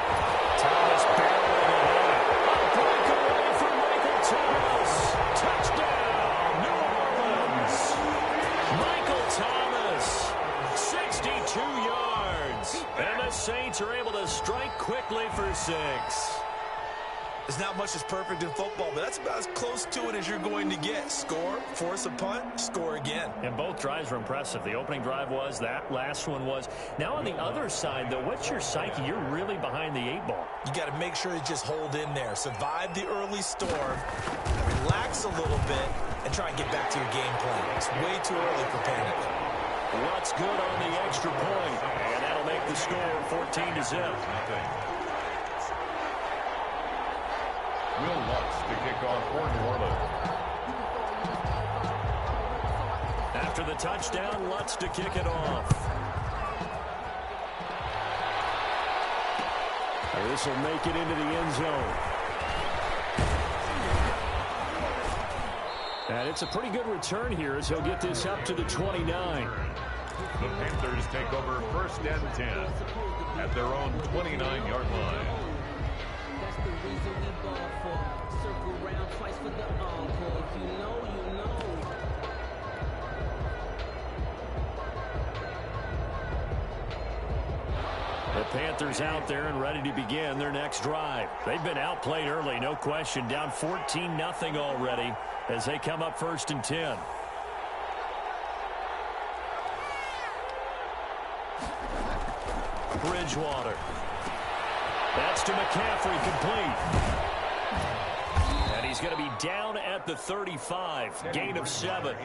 Thomas barreling ahead. A breakaway for Michael Thomas. Touchdown, New Orleans. Michael Thomas, 62 yards. And the Saints are able to strike quickly for 6. There's not much that's perfect in football, but that's about as close to it as you're going to get. Score, force a punt, score again. And both drives were impressive. The opening drive was, that last one was. Now on the other side, though, what's your psyche? You're really behind the 8 ball. You got to make sure you just hold in there. Survive the early storm, relax a little bit, and try and get back to your game plan. It's way too early for panic. What's good on the extra point? And that'll make the score 14-0. Will Lutz to kick off for New Orleans. After the touchdown, Lutz to kick it off. This will make it into the end zone. And it's a pretty good return here as he'll get this up to the 29. The Panthers take over 1st and 10 at their own 29-yard line. That's the reason we ball for. Circle round twice for the encore. If you know, you know. The Panthers out there and ready to begin their next drive. They've been outplayed early, no question. Down 14-0 already as they come up 1st and 10. Bridgewater. That's to McCaffrey, complete. And he's going to be down at the 35. Gain of 7.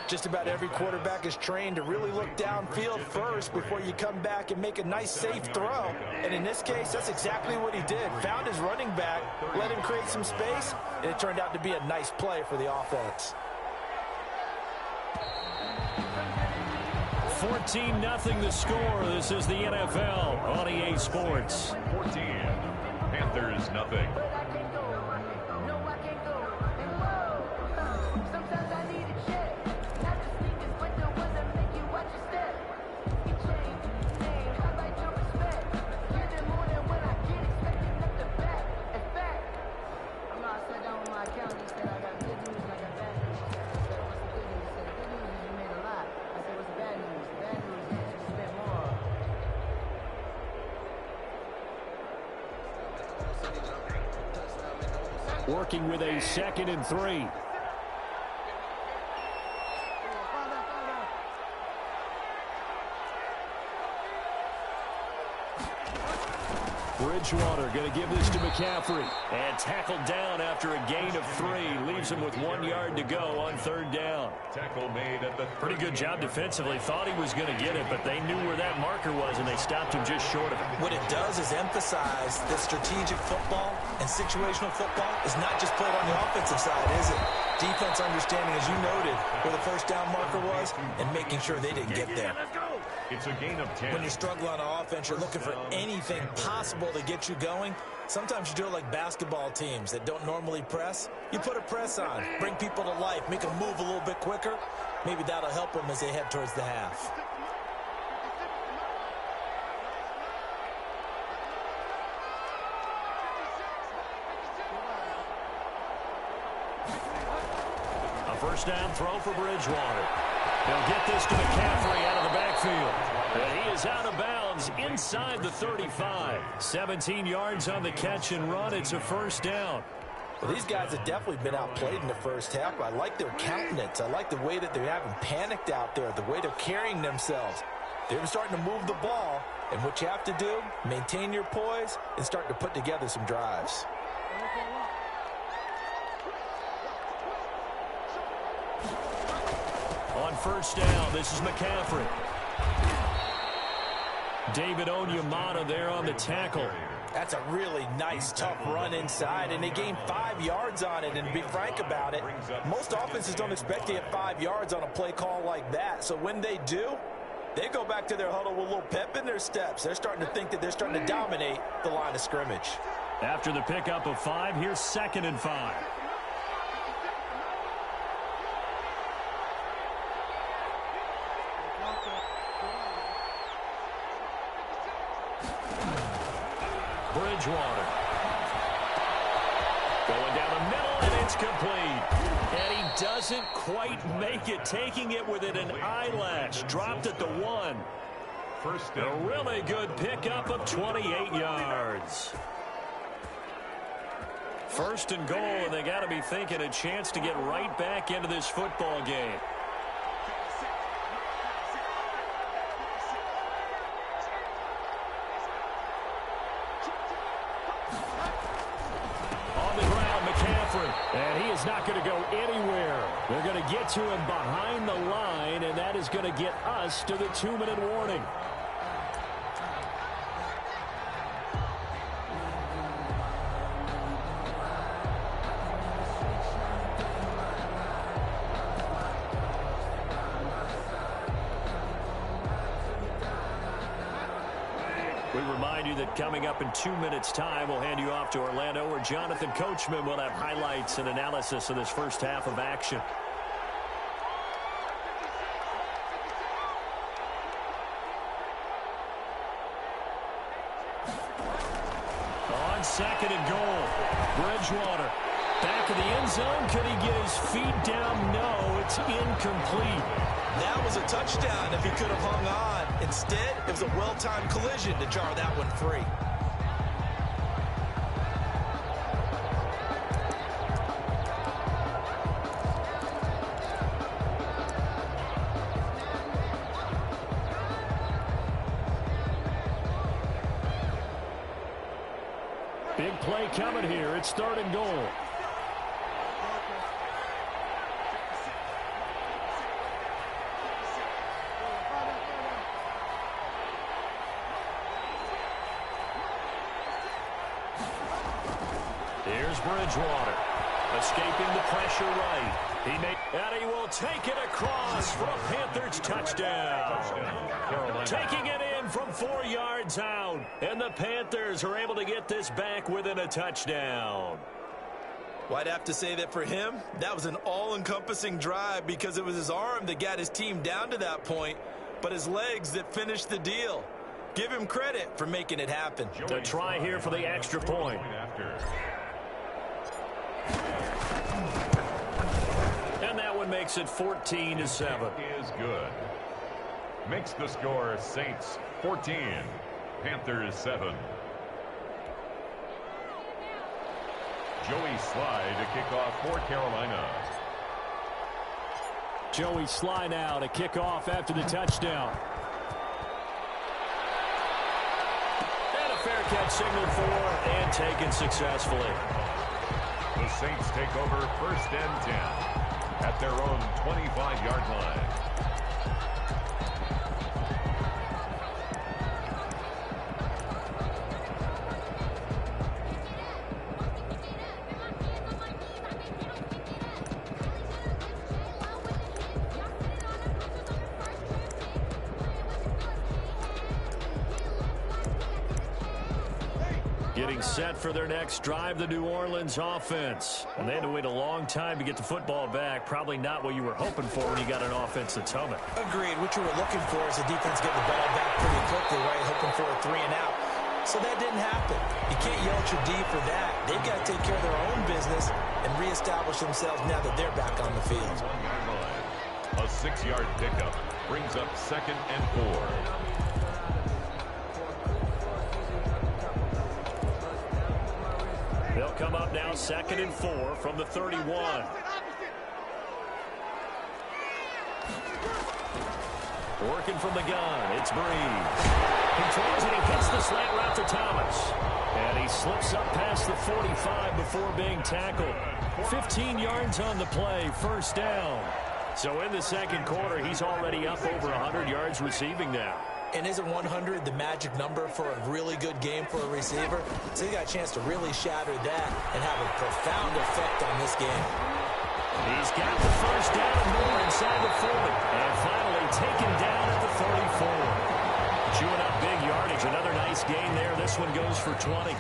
Just about every quarterback is trained to really look downfield first before you come back and make a nice, safe throw. And in this case, that's exactly what he did. Found his running back, let him create some space, and it turned out to be a nice play for the offense. 14-0 the score. This is the NFL on EA Sports. 14. Panthers nothing. Working with a 2nd and 3. Bridgewater going to give this to McCaffrey. And tackled down after a gain of 3. Leaves him with 1 yard to go on 3rd down. Tackle made at the pretty good job defensively. Thought he was going to get it, but they knew where that marker was, and they stopped him just short of it. What it does is emphasize that strategic football and situational football is not just played on the offensive side, is it? Defense understanding, as you noted, where the 1st down marker was and making sure they didn't get there. It's a gain of 10. When you struggle on offense, you're looking for anything possible to get you going. Sometimes you do it like basketball teams that don't normally press. You put a press on, bring people to life, make them move a little bit quicker. Maybe that'll help them as they head towards the half. A 1st down throw for Bridgewater. They'll get this to McCaffrey out of the backfield. And he is out of bounds inside the 35. 17 yards on the catch and run. It's a 1st down. Well, these guys have definitely been outplayed in the 1st half. I like their countenance. I like the way that they haven't panicked out there, the way they're carrying themselves. They're starting to move the ball, and what you have to do, maintain your poise and start to put together some drives. On 1st down, this is McCaffrey. David Onyemata there on the tackle. That's a really nice, tough run inside, and they gained 5 yards on it. And to be frank about it, most offenses don't expect to get 5 yards on a play call like that. So when they do, they go back to their huddle with a little pep in their steps. They're starting to think that they're starting to dominate the line of scrimmage. After the pickup of 5, here's 2nd and 5. Bridgewater. Going down the middle, and it's complete. And he doesn't quite make it, taking it within an eyelash. Dropped at the 1. A really good pickup of 28 yards. 1st and goal, and they got to be thinking a chance to get right back into this football game. And he is not going to go anywhere. They're going to get to him behind the line, and that is going to get us to the 2-minute warning. We remind you that coming up in 2 minutes' time, we'll hand you off to Orlando, where Jonathan Coachman will have highlights and analysis of this 1st half of action. goal. Bridgewater back of the end zone. Could he get his feet down? No, it's incomplete. That was a touchdown if he could have hung on. Instead, it was a well-timed collision to jar that one free. Big play coming here. It's 3rd and goal. Here's Bridgewater, escaping the pressure right. And he will take it across for a Panthers touchdown. Taking it in from 4 yards out. And the Panthers are able to get this back within a touchdown. Well, I'd have to say that for him, that was an all-encompassing drive because it was his arm that got his team down to that point, but his legs that finished the deal. Give him credit for making it happen. The try here for the extra point. And that one makes it 14-7. Is good. Makes the score Saints 14, Panthers 7. Joey Sly to kick off for Carolina. Joey Sly now to kick off after the touchdown. And a fair catch signaled for and taken successfully. The Saints take over 1st and 10 at their own 25-yard line. Getting set for their next drive, the New Orleans offense. And they had to wait a long time to get the football back. Probably not what you were hoping for when you got an offense that's humming. Agreed. What you were looking for is the defense getting the ball back pretty quickly, right? Hoping for a 3 and out. So that didn't happen. You can't yell at your D for that. They've got to take care of their own business and reestablish themselves now that they're back on the field. A 6-yard pickup brings up 2nd and 4. They'll come up now 2nd and 4 from the 31. Working from the gun, it's Breeze. He throws it, he gets the slant route to Thomas. And he slips up past the 45 before being tackled. 15 yards on the play, 1st down. So in the 2nd quarter, he's already up over 100 yards receiving now. And isn't 100 the magic number for a really good game for a receiver? So he got a chance to really shatter that and have a profound effect on this game. He's got the 1st down and more inside the 40. And finally taken down at the 34. Chewing up big yardage. Another nice gain there. This one goes for 20.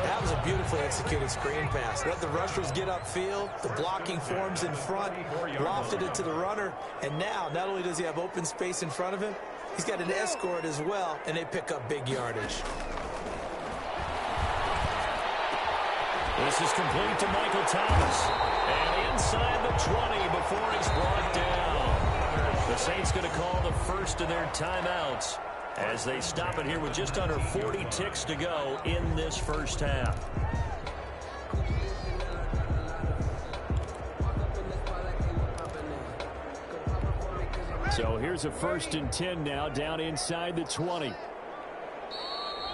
That was a beautifully executed screen pass. Let the rushers get upfield. The blocking forms in front. Lofted it to the runner. And now, not only does he have open space in front of him, he's got an escort as well, and they pick up big yardage. This is complete to Michael Thomas. And inside the 20 before he's brought down. The Saints going to call the first of their timeouts as they stop it here with just under 40 ticks to go in this 1st half. So here's a 1st and 10 now down inside the 20.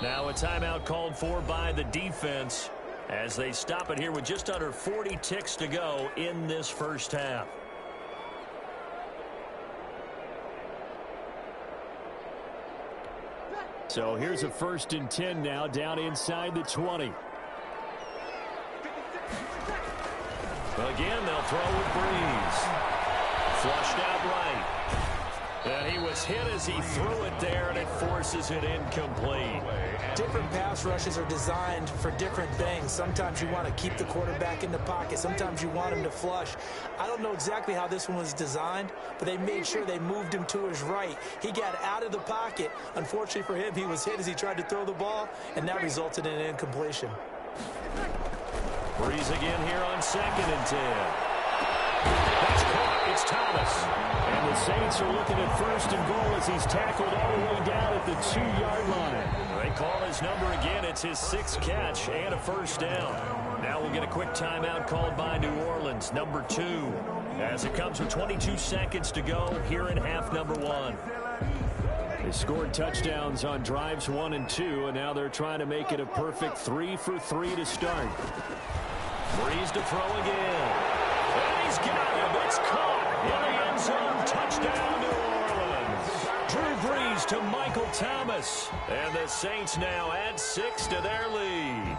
Now a timeout called for by the defense as they stop it here with just under 40 ticks to go in this 1st half. So here's a 1st and 10 now down inside the 20. Again, they'll throw with Breeze. Flushed out right. And he was hit as he threw it there, and it forces it incomplete. Different pass rushes are designed for different things. Sometimes you want to keep the quarterback in the pocket. Sometimes you want him to flush. I don't know exactly how this one was designed, but they made sure they moved him to his right. He got out of the pocket. Unfortunately for him, he was hit as he tried to throw the ball, and that resulted in an incompletion. Breeze again here on 2nd and 10. That's caught. It's Thomas. And the Saints are looking at 1st and goal as he's tackled all the way down at the 2-yard line. They call his number again. It's his 6th catch and a 1st down. Now we'll get a quick timeout called by New Orleans, number 2. As it comes with 22 seconds to go here in half number 1. They scored touchdowns on drives 1 and 2, and now they're trying to make it a perfect 3 for 3 to start. Breeze to throw again. And he's got him. It's caught in the end zone. Touchdown, New Orleans. Drew Brees to Michael Thomas. And the Saints now add 6 to their lead.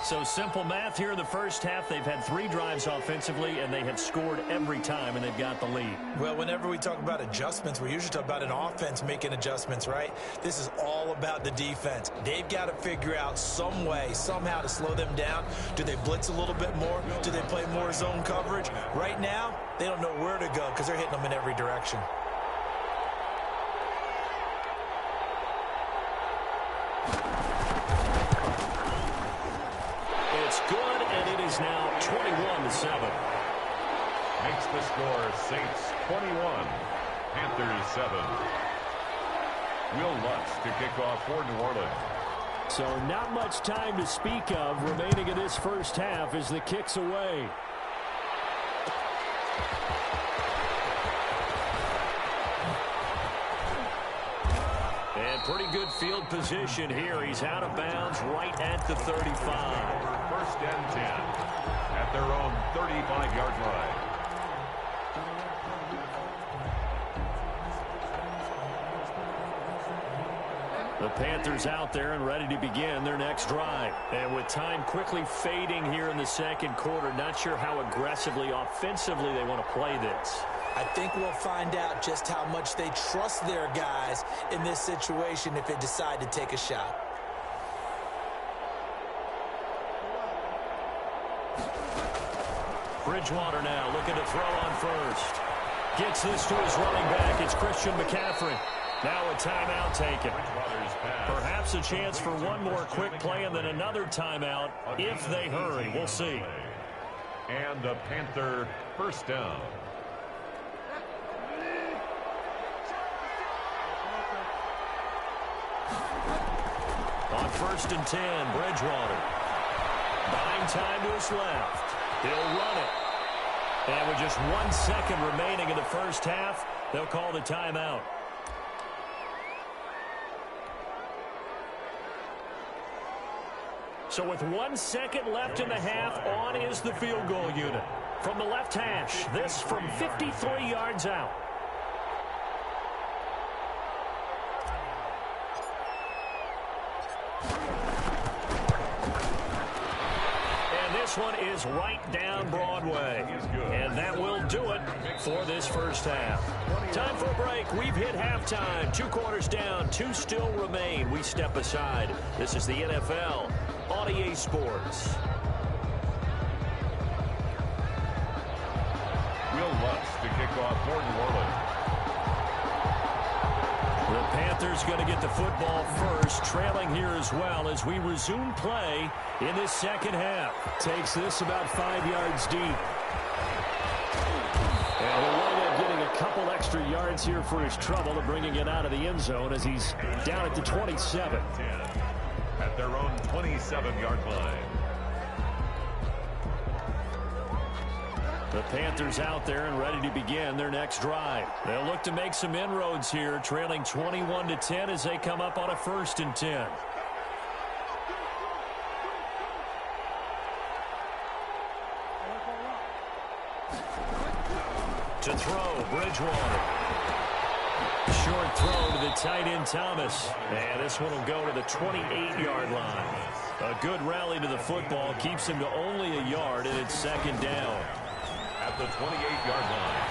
So simple math here in the first half. They've had 3 drives offensively, and they have scored every time, and they've got the lead. Well, whenever we talk about adjustments, we usually talk about an offense making adjustments, right? This is all about the defense. They've got to figure out some way, somehow to slow them down. Do they blitz a little bit more? Do they play more zone coverage? Right now, they don't know where to go because they're hitting them in every direction. Good, and it is now 21-7. Makes the score Saints 21, Panthers 7. Will Lutz to kick off for New Orleans. So not much time to speak of remaining in this first half as the kick's away. And pretty good field position here. He's out of bounds right at the 35. 1st and 10 at their own 35-yard line. The Panthers out there and ready to begin their next drive. And with time quickly fading here in the second quarter, not sure how aggressively, offensively they want to play this. I think we'll find out just how much they trust their guys in this situation if they decide to take a shot. Bridgewater now looking to throw on first. Gets this to his running back. It's Christian McCaffrey. Now a timeout taken. Perhaps a chance for one more quick play and then another timeout if they hurry. We'll see. And a Panther 1st down. On 1st and 10, Bridgewater. Buying time to his left. He'll run it. And with just 1 second remaining in the first half, they'll call the timeout. So with 1 second left in the half, on is the field goal unit. From the left hash, this from 53 yards out. This one is right down Broadway. And that will do it for this first half. Time for a break. We've hit halftime. 2 quarters down. 2 still remain. We step aside. This is the NFL on EA Sports. Will Lutz to kick off for New Orleans. The Panthers going to get the football first, trailing here as well as we resume play in this second half. Takes this about 5 yards deep. And he'll wind up getting a couple extra yards here for his trouble of bringing it out of the end zone as he's down at the 27. At their own 27-yard line. The Panthers out there and ready to begin their next drive. They'll look to make some inroads here, trailing 21-10 as they come up on a 1st and 10. To throw, Bridgewater. Short throw to the tight end, Thomas. And this one will go to the 28-yard line. A good rally to the football keeps him to only a yard, and it's 2nd down. At the 28-yard line.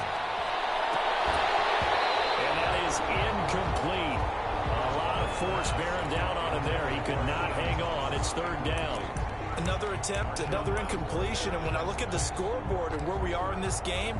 And that is incomplete. A lot of force bearing down on him there. He could not hang on. It's 3rd down. Another attempt, another incompletion, and when I look at the scoreboard and where we are in this game,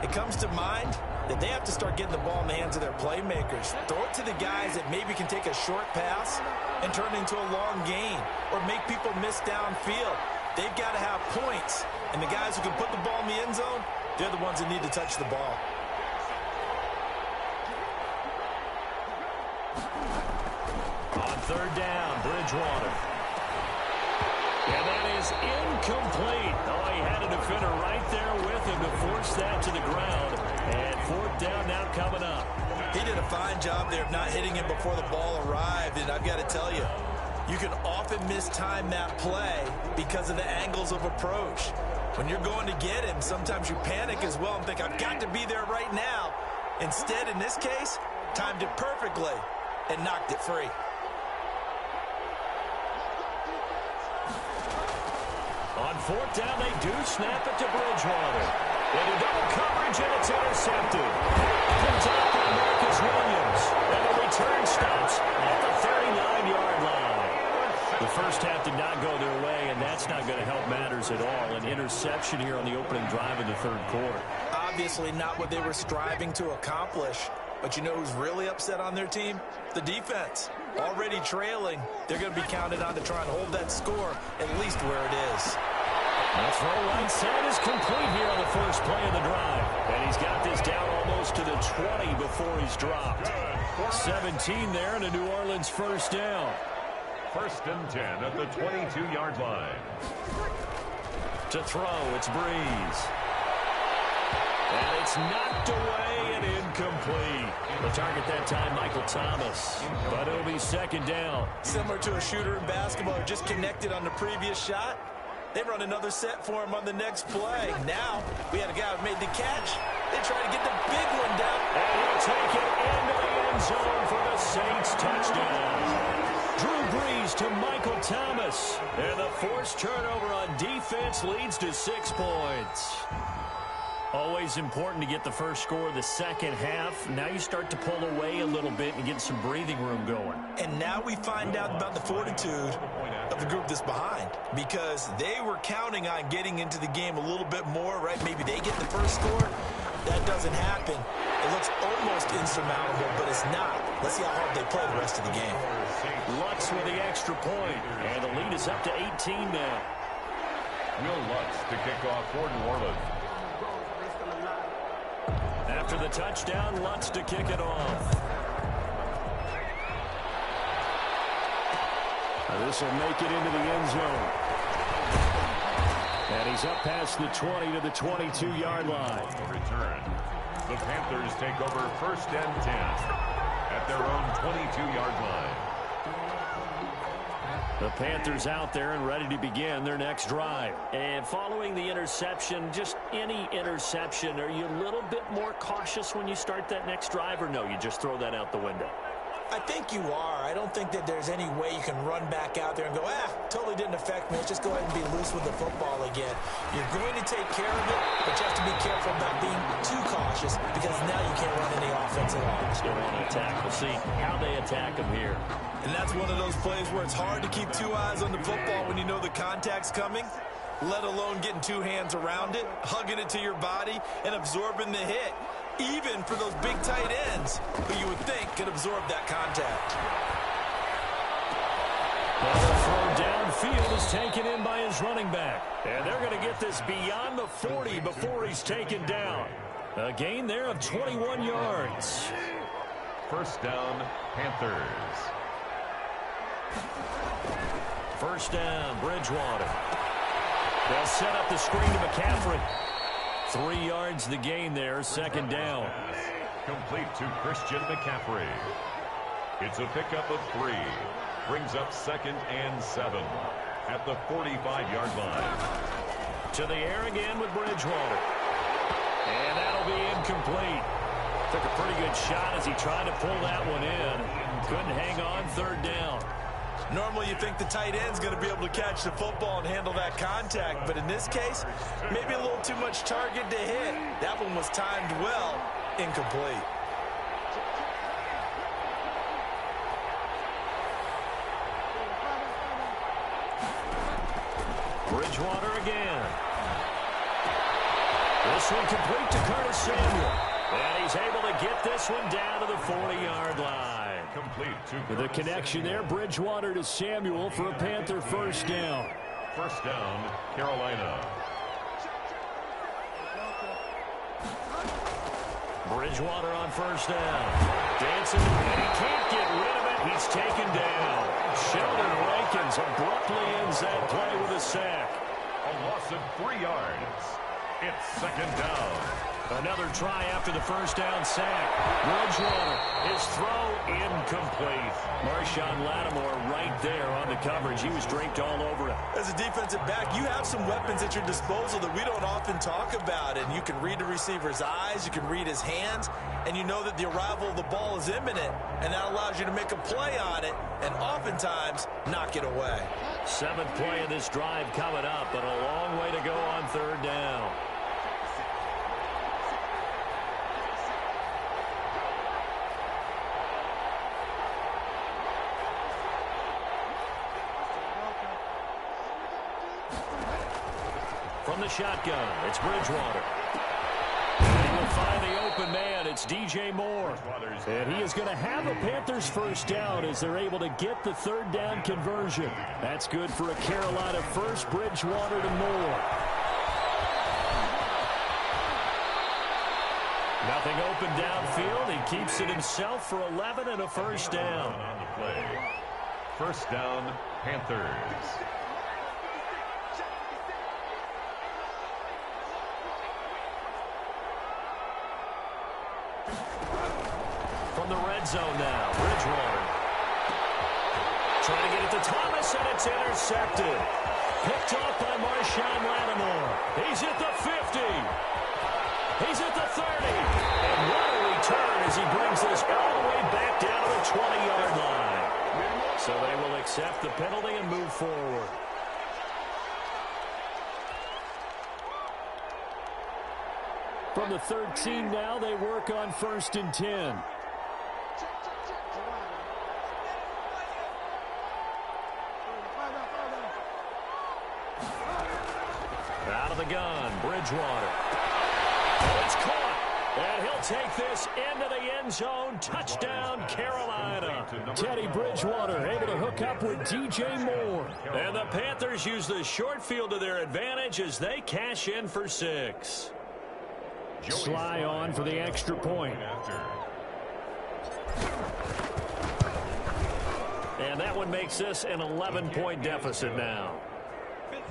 it comes to mind that they have to start getting the ball in the hands of their playmakers. Throw it to the guys that maybe can take a short pass and turn it into a long gain or make people miss downfield. They've got to have points, and the guys who can put the ball in the end zone, they're the ones that need to touch the ball. On third down, Bridgewater. And that is incomplete. Oh, he had a defender right there with him to force that to the ground. And fourth down now coming up. He did a fine job there of not hitting him before the ball arrived. And I've got to tell you, you can often mistime that play because of the angles of approach. When you're going to get him, sometimes you panic as well and think, I've got to be there right now. Instead, in this case, timed it perfectly and knocked it free. On fourth down, they do snap it to Bridgewater. Into double coverage, and it's intercepted. Comes out by Marcus Williams. And the return stops at the 39-yard line. The first half did not go their way, and that's not going to help matters at all. An interception here on the opening drive in the third quarter. Obviously not what they were striving to accomplish. But you know who's really upset on their team? The defense. Already trailing, they're going to be counted on to try and hold that score at least where it is. That throw right side is complete here on the first play of the drive. And he's got this down almost to the 20 before he's dropped. 17 there and a New Orleans first down. First and 10 at the 22-yard line. To throw, it's Breeze. And it's knocked away and incomplete. The target that time, Michael Thomas. But it'll be second down. Similar to a shooter in basketball who just connected on the previous shot. They run another set for him on the next play. Now, we had a guy who made the catch. They try to get the big one down. And he'll take it into the end zone for the Saints touchdown. Drew Brees to Michael Thomas. And the forced turnover on defense leads to 6 points. Always important to get the first score of the second half. Now you start to pull away a little bit and get some breathing room going. And now we find out about the fortitude of the group that's behind, because they were counting on getting into the game a little bit more, right? Maybe they get the first score. That doesn't happen. It looks almost insurmountable, but it's not. Let's see how hard they play the rest of the game. Lutz with the extra point, and the lead is up to 18 now. Will Lutz to kick off for New Orleans. After the touchdown, Lutz to kick it off. This will make it into the end zone. And he's up past the 20 to the 22-yard line. Return. The Panthers take over first and 10 at their own 22-yard line. The Panthers out there and ready to begin their next drive. And following the interception, just any interception, are you a little bit more cautious when you start that next drive, or no, you just throw that out the window? I think you are. I don't think that there's any way you can run back out there and go, totally didn't affect me. Let's just go ahead and be loose with the football again. You're going to take care of it, but you have to be careful about being too cautious, because now you can't run any offense at all. Still want to attack. We'll see how they attack them here. And that's one of those plays where it's hard to keep two eyes on the football when you know the contact's coming, let alone getting two hands around it, hugging it to your body, and absorbing the hit. Even for those big tight ends who you would think could absorb that contact. The throw downfield is taken in by his running back. And they're going to get this beyond the 40 before he's taken down. A gain there of 21 yards. First down, Panthers. First down, Bridgewater. They'll set up the screen to McCaffrey. 3 yards the gain there, second down. Complete to Christian McCaffrey. It's a pickup of 3. Brings up second and 7 at the 45-yard line. To the air again with Bridgewater. And that'll be incomplete. Took a pretty good shot as he tried to pull that one in. Couldn't hang on, third down. Normally you think the tight end's going to be able to catch the football and handle that contact, but in this case, maybe a little too much target to hit. That one was timed well, incomplete. Bridgewater again. This one complete to Curtis Samuel. And he's able to get this one down to the 40-yard line. Complete to With a connection there, Bridgewater to Samuel for a Panther first down. First down, Carolina. Bridgewater on first down. Dancing, and he can't get rid of it. He's taken down. Sheldon Rankins abruptly ends that play with a sack. A loss of 3 yards. It's second down. Another try after the first down sack. Bridgewater, his throw incomplete. Marshawn Lattimore right there on the coverage. He was draped all over it. As a defensive back, you have some weapons at your disposal that we don't often talk about. And you can read the receiver's eyes, you can read his hands, and you know that the arrival of the ball is imminent. And that allows you to make a play on it and oftentimes knock it away. 7th play of this drive coming up, but a long way to go on third down. From the shotgun, it's Bridgewater. And he will find the open man. It's DJ Moore. And he is going to have a Panthers first down as they're able to get the third down conversion. That's good for a Carolina first. Bridgewater to Moore. Nothing open downfield. He keeps it himself for 11 and a first down. On the play. First down, Panthers. From the red zone now, Bridgewater. Trying to get it to Thomas, and it's intercepted. Picked off by Marshawn Lattimore. He's at the 50. He's at the 30. And what a return as he brings this all the way back down to the 20-yard line. So they will accept the penalty and move forward. From the 13 now, they work on 1st and 10. Out of the gun, Bridgewater. It's caught, and he'll take this into the end zone. Touchdown, Carolina. Teddy Bridgewater able to hook up with DJ Moore. And the Panthers use the short field to their advantage as they cash in for 6. Sly on for the extra point. And that one makes this an 11-point deficit now.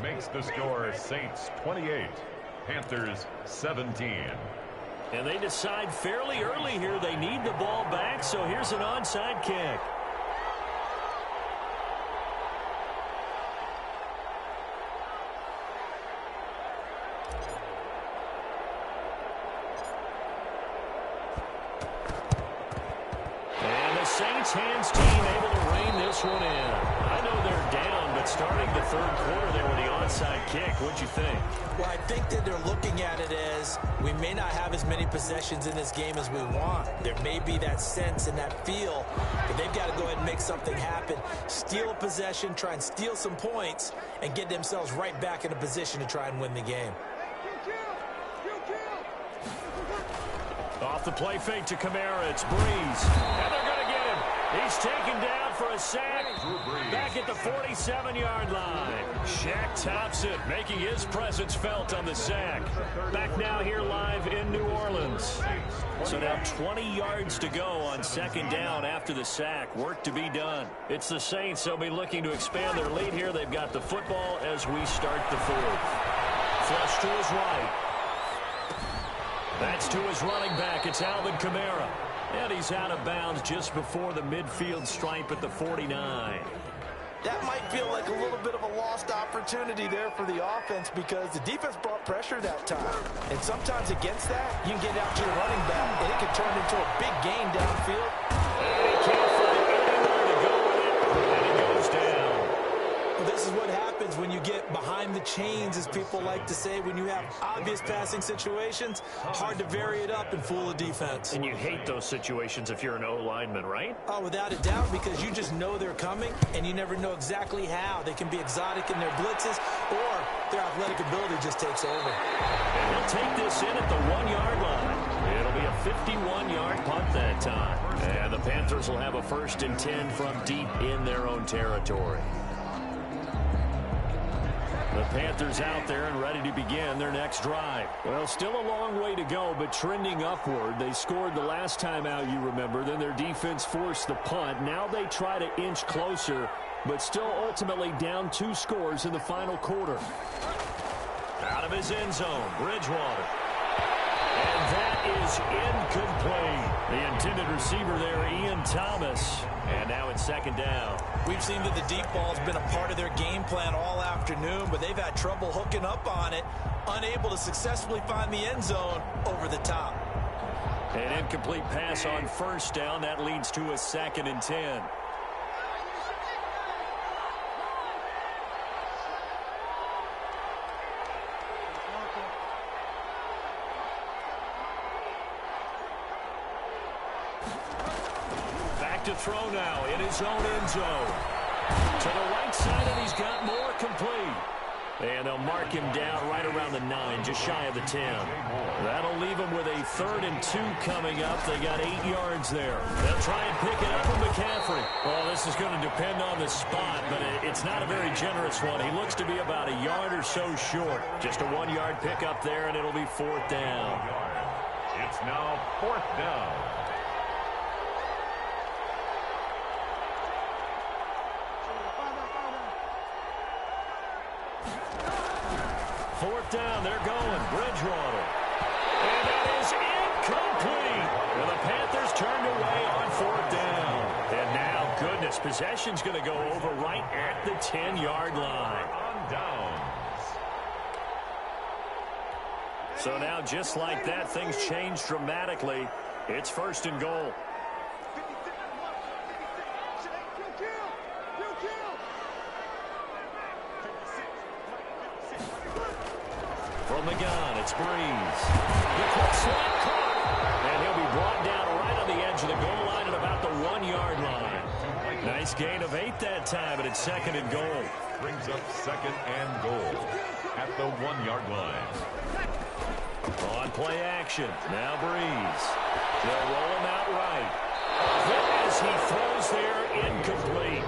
Makes the score Saints 28, Panthers 17. And they decide fairly early here they need the ball back, so here's an onside kick. Saints hands team able to rein this one in. I know they're down, but starting the third quarter there with the onside kick, what'd you think? Well, I think that they're looking at it as we may not have as many possessions in this game as we want. There may be that sense and that feel, but they've got to go ahead and make something happen. Steal a possession, try and steal some points, and get themselves right back in a position to try and win the game. Off the play fake to Kamara, it's Breeze. And they're going to get him. He's taken down for a sack. Back at the 47-yard line. Shaq Thompson making his presence felt on the sack. Back now here live in New Orleans. So now 20 yards to go on second down after the sack. Work to be done. It's the Saints. They'll be looking to expand their lead here. They've got the football as we start the fourth. Flush to his right. That's to his running back. It's Alvin Kamara. And he's out of bounds just before the midfield stripe at the 49. That might feel like a little bit of a lost opportunity there for the offense because the defense brought pressure that time. And sometimes against that, you can get out to your running back, and it can turn into a big gain downfield. And he can't find anywhere to go with it, and he goes down. Well, this is what happens when you get behind the chains, as people like to say. When you have obvious passing situations, hard to vary it up and fool a defense. And you hate those situations if you're an O-lineman, right? Oh, without a doubt, because you just know they're coming, and you never know exactly how. They can be exotic in their blitzes, or their athletic ability just takes over. And they'll take this in at the 1-yard line. It'll be a 51-yard punt that time. And the Panthers will have a 1st and 10 from deep in their own territory. The Panthers out there and ready to begin their next drive. Well, still a long way to go, but trending upward. They scored the last time out, you remember. Then their defense forced the punt. Now they try to inch closer, but still ultimately down 2 scores in the final quarter. Out of his end zone, Bridgewater. And that is incomplete. The intended receiver there, Ian Thomas. And now it's 2nd down. We've seen that the deep ball has been a part of their game plan all afternoon, but they've had trouble hooking up on it, unable to successfully find the end zone over the top. An incomplete pass on 1st down. That leads to a 2nd and 10. To throw now in his own end zone. To the right side, and he's got more complete. And they'll mark him down right around the 9, just shy of the 10. That'll leave him with a 3rd and 2 coming up. They got 8 yards there. They'll try and pick it up from McCaffrey. Well, this is going to depend on the spot, but it's not a very generous one. He looks to be about a yard or so short. Just a 1-yard pickup there, and it'll be 4th down. It's now 4th down. 4th down, they're going. Bridgewater. And that is incomplete. And the Panthers turned away on 4th down. And now, goodness, possession's going to go over right at the 10-yard line. On downs. So now, just like that, things change dramatically. It's 1st and goal. From the gun, it's Breeze. The quick slot caught. And he'll be brought down right on the edge of the goal line at about the 1-yard line. Nice gain of 8 that time, but it's 2nd and goal. Brings up 2nd and goal at the 1-yard line. On play action, now Breeze. They'll roll him out right. As he throws there, incomplete.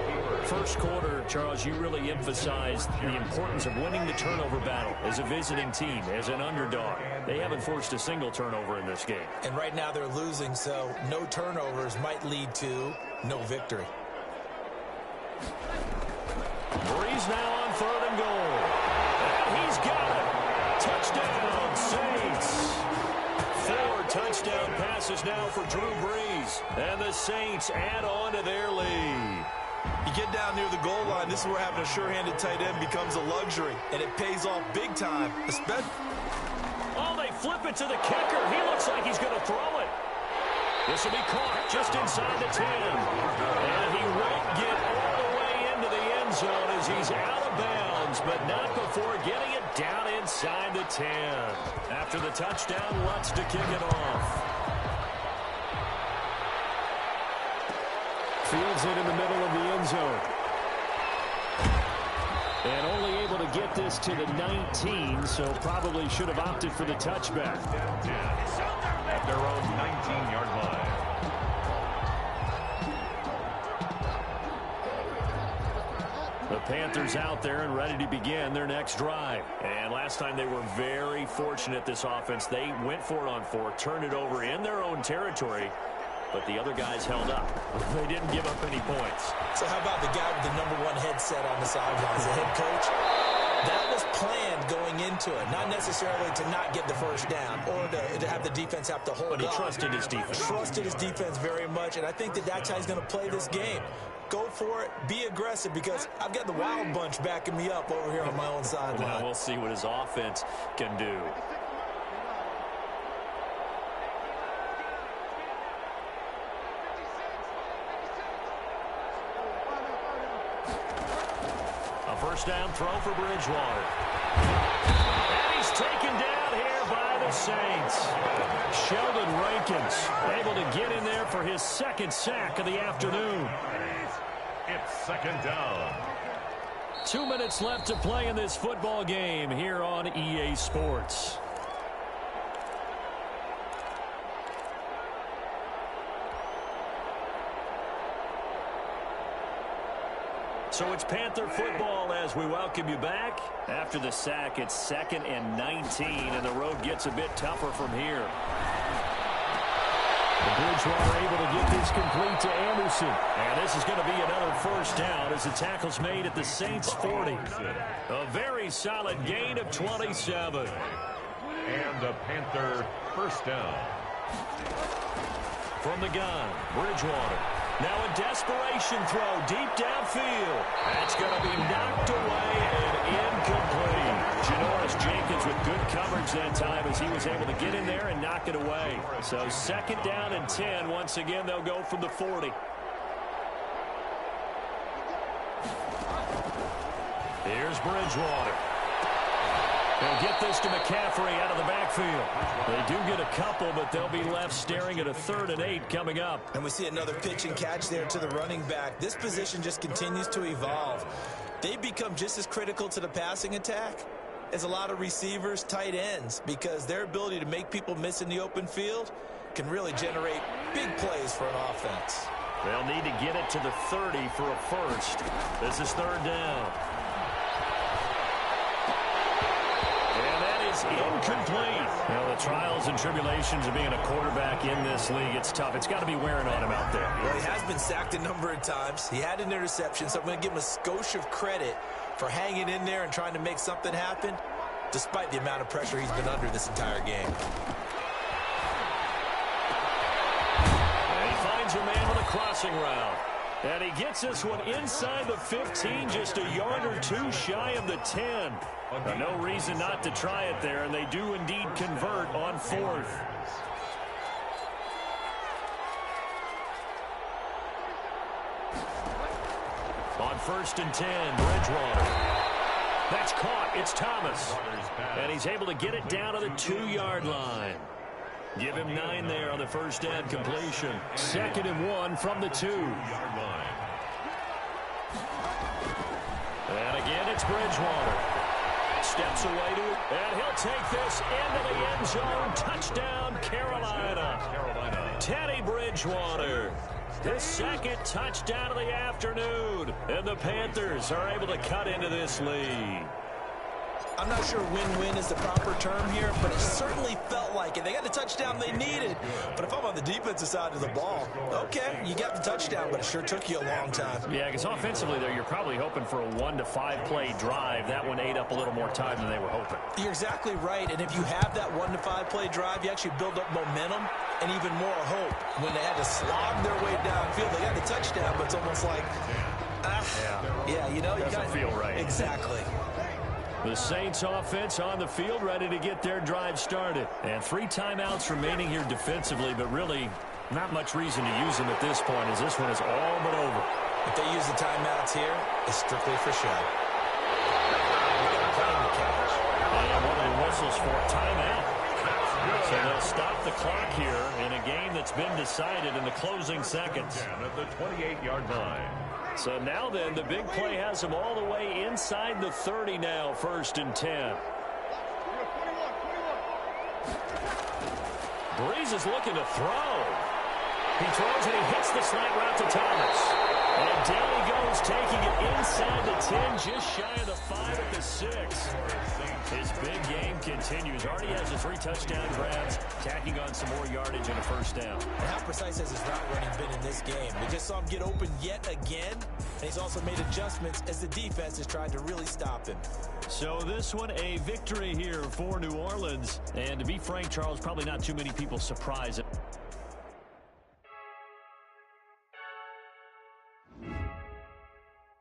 First quarter, Charles, you really emphasized the importance of winning the turnover battle as a visiting team, as an underdog. They haven't forced a single turnover in this game. And right now they're losing, so no turnovers might lead to no victory. Breeze now on 3rd and goal. And he's got it. Touchdown, Saints. 4 touchdown passes now for Drew Brees. And the Saints add on to their lead. You get down near the goal line, this is where having a sure-handed tight end becomes a luxury, and it pays off big time. Oh, they flip it to the kicker. He looks like he's going to throw it. This will be caught just inside the 10. And he won't get all the way into the end zone as he's out of bounds, but not before getting it down inside the 10. After the touchdown, Lutz to kick it off. Fields it in the middle of the end zone. And only able to get this to the 19, so probably should have opted for the touchback. At their own 19-yard line. The Panthers out there and ready to begin their next drive. And last time they were very fortunate, this offense. They went for it on 4, turned it over in their own territory. But the other guys held up. They didn't give up any points. So how about the guy with the #1 headset on the sidelines, the head coach? That was planned going into it, not necessarily to not get the first down or to have the defense have to hold up. But he trusted his defense. Trusted his defense very much, and I think that's how he's going to play this game. Go for it, be aggressive, because I've got the Wild Bunch backing me up over here on my own sideline. Well, we'll see what his offense can do. first down throw for Bridgewater. And he's taken down here by the Saints. Sheldon Rankins able to get in there for his second sack of the afternoon. It's second down. 2 minutes left to play in this football game here on EA Sports. So it's Panther football as we welcome you back. After the sack, it's 2nd and 19, and the road gets a bit tougher from here. Bridgewater able to get this complete to Anderson. And this is going to be another first down as the tackle's made at the Saints 40. A very solid gain of 27. And the Panther first down. From the gun, Bridgewater. Now a desperation throw deep downfield. That's going to be knocked away and incomplete. Janoris Jenkins with good coverage that time as he was able to get in there and knock it away. So 2nd down and 10. Once again, they'll go from the 40. Here's Bridgewater. They'll get this to McCaffrey out of the backfield. They do get a couple, but they'll be left staring at a 3rd and 8 coming up. And we see another pitch and catch there to the running back. This position just continues to evolve. They become just as critical to the passing attack as a lot of receivers, tight ends, because their ability to make people miss in the open field can really generate big plays for an offense. They'll need to get it to the 30 for a first. This is 3rd down. Incomplete. You know, the trials and tribulations of being a quarterback in this league, it's tough. It's got to be wearing on him out there. Well, he has been sacked a number of times. He had an interception, so I'm going to give him a skosh of credit for hanging in there and trying to make something happen, despite the amount of pressure he's been under this entire game. And he finds a man on a crossing route. And he gets this one inside the 15, just a yard or two shy of the 10. No reason not to try it there, and they do indeed convert on 4th. On 1st and 10, Bridgewater. That's caught. It's Thomas. And he's able to get it down to the 2-yard line. Give him 9 there on the first down completion. 2nd and 1 from the 2-yard line. And again, it's Bridgewater. Steps away to it, and he'll take this into the end zone. Touchdown, Carolina. Teddy Bridgewater. His 2nd touchdown of the afternoon. And the Panthers are able to cut into this lead. I'm not sure win-win is the proper term here, but it certainly felt like it. They got the touchdown they needed. But if I'm on the defensive side of the ball, okay, you got the touchdown, but it sure took you a long time. Yeah, because offensively, there, you're probably hoping for a 1 to 5 play drive. That one ate up a little more time than they were hoping. You're exactly right, and if you have that 1 to 5 play drive, you actually build up momentum and even more hope. When they had to slog their way downfield, they got the touchdown, but it's almost like, yeah, you know, you doesn't feel right. Exactly. The Saints offense on the field, ready to get their drive started. And 3 timeouts remaining here defensively, but really not much reason to use them at this point, as this one is all but over. If they use the timeouts here, it's strictly for show. And one of the whistles for timeout. So they'll stop the clock here in a game that's been decided in the closing seconds. At the 28-yard line. So now then, the big play has them all the way inside the 30 now, 1st and 10. Breeze is looking to throw. He throws and he hits the slant route to Thomas. And down he goes, taking it inside the 10, just shy of the 5 at the 6. His big game continues. Already has the 3 touchdown grabs, tacking on some more yardage and a first down. And how precise has his route running been in this game? We just saw him get open yet again, and he's also made adjustments as the defense has tried to really stop him. So this one, a victory here for New Orleans. And to be frank, Charles, probably not too many people surprised.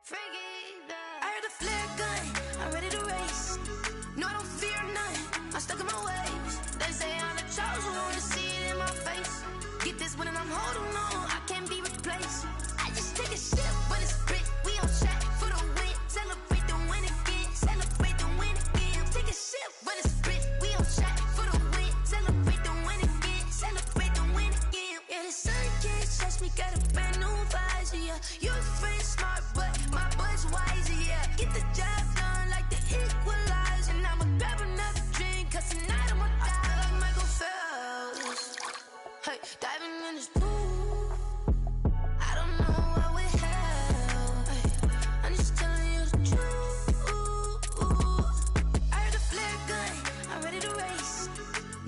I heard a flare gun, I'm ready to race. No, I don't fear none, I'm stuck in my ways. They say I'm the chosen one, to see it in my face. Get this one and I'm holding on, I can't be replaced. I just take a sip, but it's split, we on track for the win. Celebrate the winning. Hey, diving in this pool. I don't know what we have. Hey, I'm just telling you the truth. I heard the flare gun. I'm ready to race.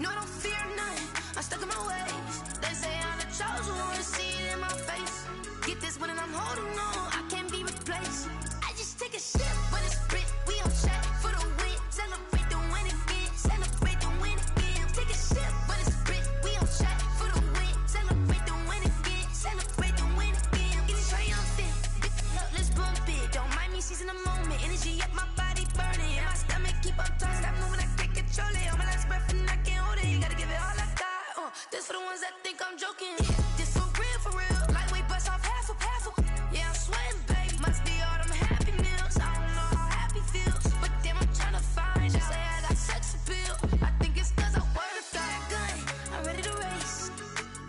No, I don't fear none. I'm stuck in my ways. They say I'm the chosen one. See it in my face. Get this one and I'm holding on. I can't be replaced. I just take a sip, but it's split. We on track for the win. Celebrate the win again. Celebrate the win again. Take a sip, but it's split. We on track for the win. Celebrate the win again. Celebrate the win again. Get it triumphant. Look, let's bump it. Don't mind me seizing the moment. Energy up my body burning. And my stomach keep up turning. Stop moving, I can't control it. On my last breath and I can't hold it. You gotta give it all I got. This for the ones that think I'm joking. This for real, for real. Lightweight bust off half a. Yeah, I'm sweating, baby. Must be all them happy meals. I don't know how happy feels, but damn, I'm trying to find out. Say I got sex appeal. I think it's cause I work got a gun. I'm ready to race.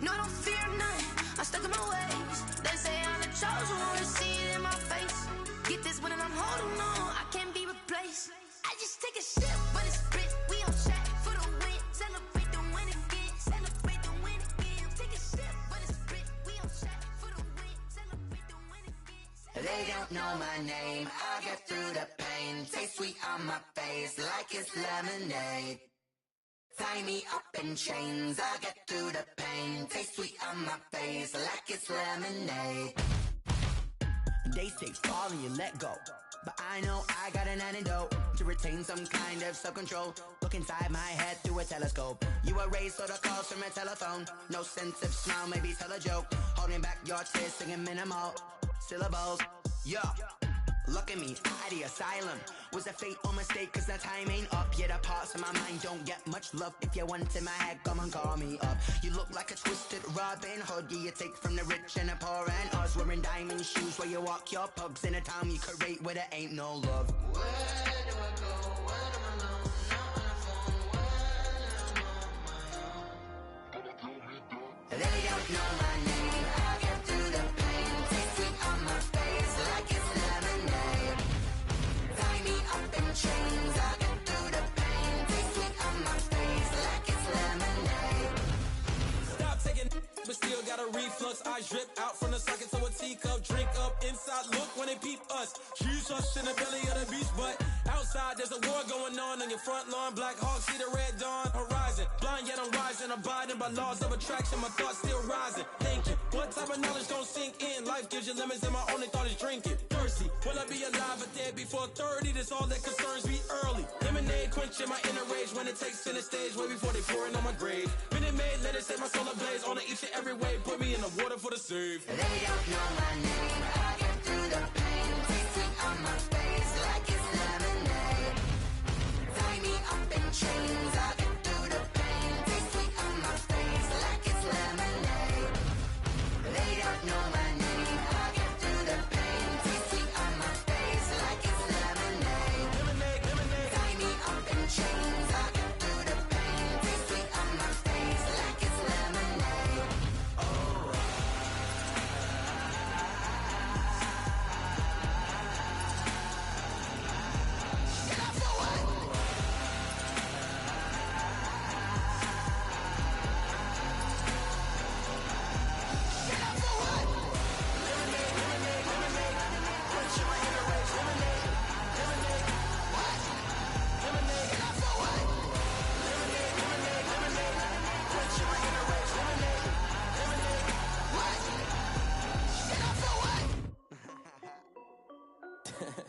No, I don't fear none. I'm stuck in my ways. They say I'm the chosen one. See it in my face. Get this one and I'm holding on. I can't be replaced. I just take a sip, but it's split. We on track for the win. Celebrate the win again. Celebrate the win again. Take a sip, but it's split. We on track for the win. Celebrate the win again. They don't know my name. I get through the pain. Taste sweet on my face like it's lemonade. Tie me up in chains. I get through the pain. Taste sweet on my face like it's lemonade. They say fall and you let go, but I know I got an antidote to retain some kind of self-control. Look inside my head through a telescope. You erase all the calls from a telephone. No sense of smile, maybe tell a joke. Holding back your tears, singing minimal syllables. Yo, look at me, out of the asylum. Was a fate or mistake, cause the time ain't up. Yeah, the parts of my mind don't get much love. If you want in my head, come and call me up. You look like a twisted Robin Hood. Yeah, you take from the rich and the poor and us. Wearing diamond shoes where you walk your pugs. In a town you create where there ain't no love. Where do I go? When I'm alone? Not on the phone. When I'm on my own. They don't know my name. I get through the pain. Taste sweet on my face like it's lemonade. Tie me up in chains. I get through the pain. Taste sweet on my face like it's lemonade. Stop taking, but still got a reflux. Eyes drip out from the socket to a teacup. Drink up inside, look when they peep us. She's us in the belly of the beast, but outside there's a war going on your front lawn. Black Hawk, see the red dawn horizon. Blind yet I'm rising, abiding by laws of attraction. My thoughts still rising. Thinking, what type of knowledge gon' sink in? Life gives you lemons and my only thought is drinking. Thirsty, will I be alive or dead before 30? That's all that concerns me early. Lemonade quenching my inner rage when it takes center stage way before they pour it on my grave. Minute Maid, let it set my soul ablaze on each and every way. Put me in the water for the save. They don't know my name. I get through the pain. Taste sweet on my face like it's lemonade. Tie me up in chains. I get through the pain. Taste sweet on my face like it's lemonade. They don't know my name. I get through the pain. Taste sweet on my face like it's lemonade. Tie me up in chains. I get through the pain. Taste sweet on my face like it's lemonade.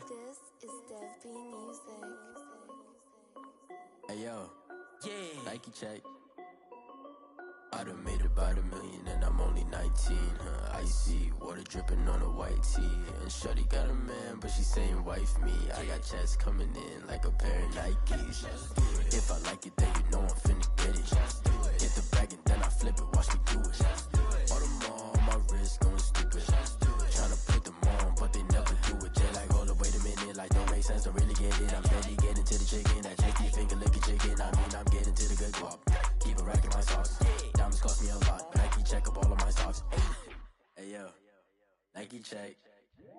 This is Dev B Music. Hey yo, yeah, Nike check. I done made about $1 million and I'm only 19, huh? Icy, water dripping on a white tee. And shorty got a man, but she saying wife me. I got checks coming in like a pair of Nikes. If I like it, then you know I'm finna get it. Get the bag and then I flip it, watch me do it. All them all on my wrist going stupid. Tryna put them on, but they never do it. They like, hold up, wait a minute, like don't make sense to really get it. I'm steady getting to the chicken, that checky finger licking chicken. I mean, I'm getting to the good guap. Keep a rack in my sauce. Diamonds cost me a lot. Nike check up all of my socks. Hey yo, Nike check.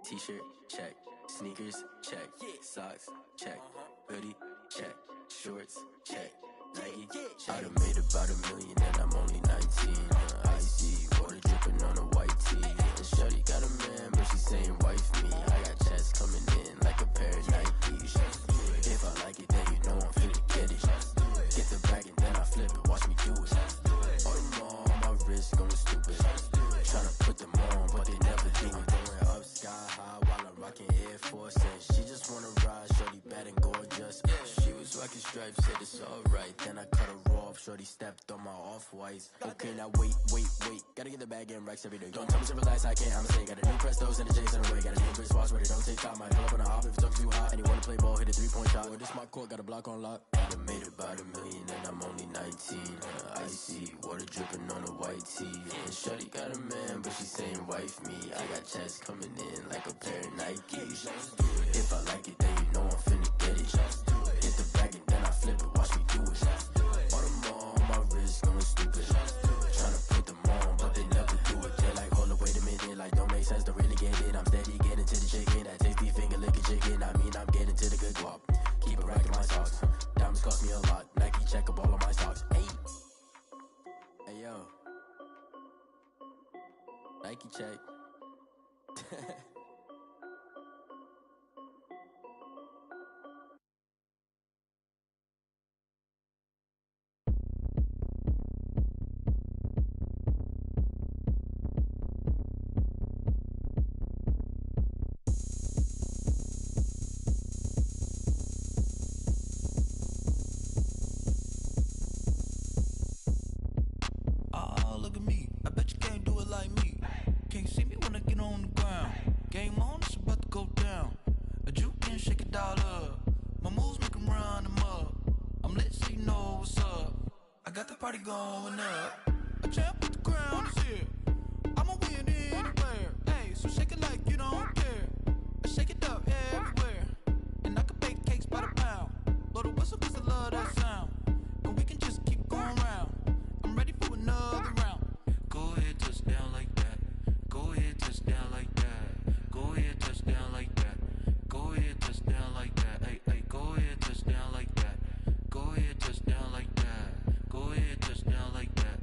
T-shirt check. Sneakers check. Socks check. Hoodie check. Shorts check. Nike check. I done made about $1 million and I'm only 19. icy, water dripping on a white tee. And shorty got a man, but she saying wife me. I got checks coming in like a pair of Nikes. If I like it, then you know I'm finna get it. Get the bag and then I flip it, watch me do it. All them on my wrist going stupid. Tryna put them on, but they never do it. Going up sky high while I'm rocking Air Force. And she just wanna ride, shorty bad and gorgeous. She was rocking stripes, said it's alright. Then I cut her off, shorty stepped on my off-whites. Okay, now wait. Gotta get the bag and racks every day. Don't tell me to relax, I can't, I'ma say. Got a new Prestos and a Jason away. Got a new wristwatch where they don't take time. Might pull up on a hop if it's up too hot. And you wanna play ball, hit a 3-point shot. Well, this my court, got a block on lock. I done made about $1 million and I'm only 19. Icy, water dripping on a white tee. And shorty got a man, but she saying wife me. I got checks coming in like a pair of Nikes. If I like it, then you know I'm finna get it. Hit the bag and then I flip it, watch me do it. All them on my wrist going stupid. Tryna put them on, but they never do it. They're like, hold up, wait a minute, like don't make sense to really get it. I'm steady getting to the chicken, that tasty finger licking chicken. I mean, I'm getting to the good guap. Keep it racking my socks. Diamonds cost me a lot. Nike check up all of my stocks. Hey yo, Nike check. Oh, look at me. I bet you can't do it like me. Can't see me when I get on the ground. Game on, it's about to go down. A juke and shake it all up. My moves make them run them up. I'm lit so you know what's up. I got the party going up. A champ with the crown is here. I'ma win anywhere. Hey, so shake it like you don't care. I shake it up everywhere. And I can bake cakes by the pound. Blow the whistle cause I love that sound. And we can just keep going round. I'm ready for another round. Go ahead, touch down like that. Go ahead, touch down like that. Go ahead, touch down like that. Go ahead, touch down like that. Hey, go ahead, touch down like that. Go ahead, touch down like that. Go ahead, touch down like that.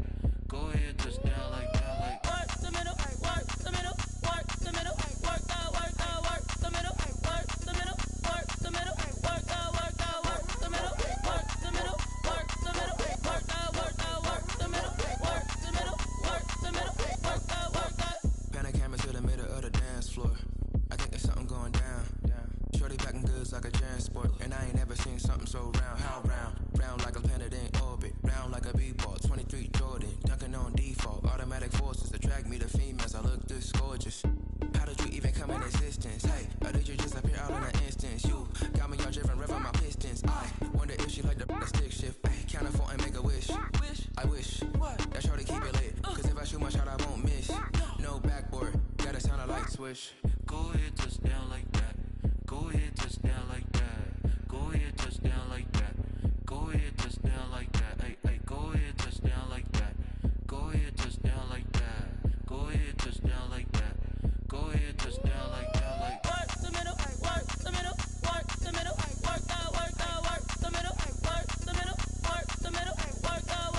Go ahead, touch down like that. Like Work the middle, work the middle, work the middle, work out, work the middle, work the middle, work the middle, work out, work the middle, work the middle, work the middle, work out, work the middle, work the middle, work the middle, work out. Pan a camera to the middle of the dance floor. I think there's something going down. Shorty packing goods like a transport. And I ain't never seen something so round. How round? Round like a planet in orbit. Round like a b-ball. 23 Jordan. Dunking on default. Automatic forces attract me to females. I look this gorgeous. How did you even come in existence? Hey, or did you just appear out in an instance? You got me all driven, revving my pistons. I wonder if she like the stick shift. Ay, count a 4 and make a wish. I wish that shorty keep it lit. Cause if I shoot my shot, I won't miss. No backboard. Gotta sound a light switch. Go ahead, touch down like that. Go ahead, touch down like that. Go ahead, touch down like that. Go ahead, touch down like that. Hey, go ahead, touch down like that. Go ahead, touch down like that. Go ahead, touch down like that. Go ahead, touch down like that. Like Work the middle, work the middle, work the middle, work out, work the middle, work the middle, work the middle, work out,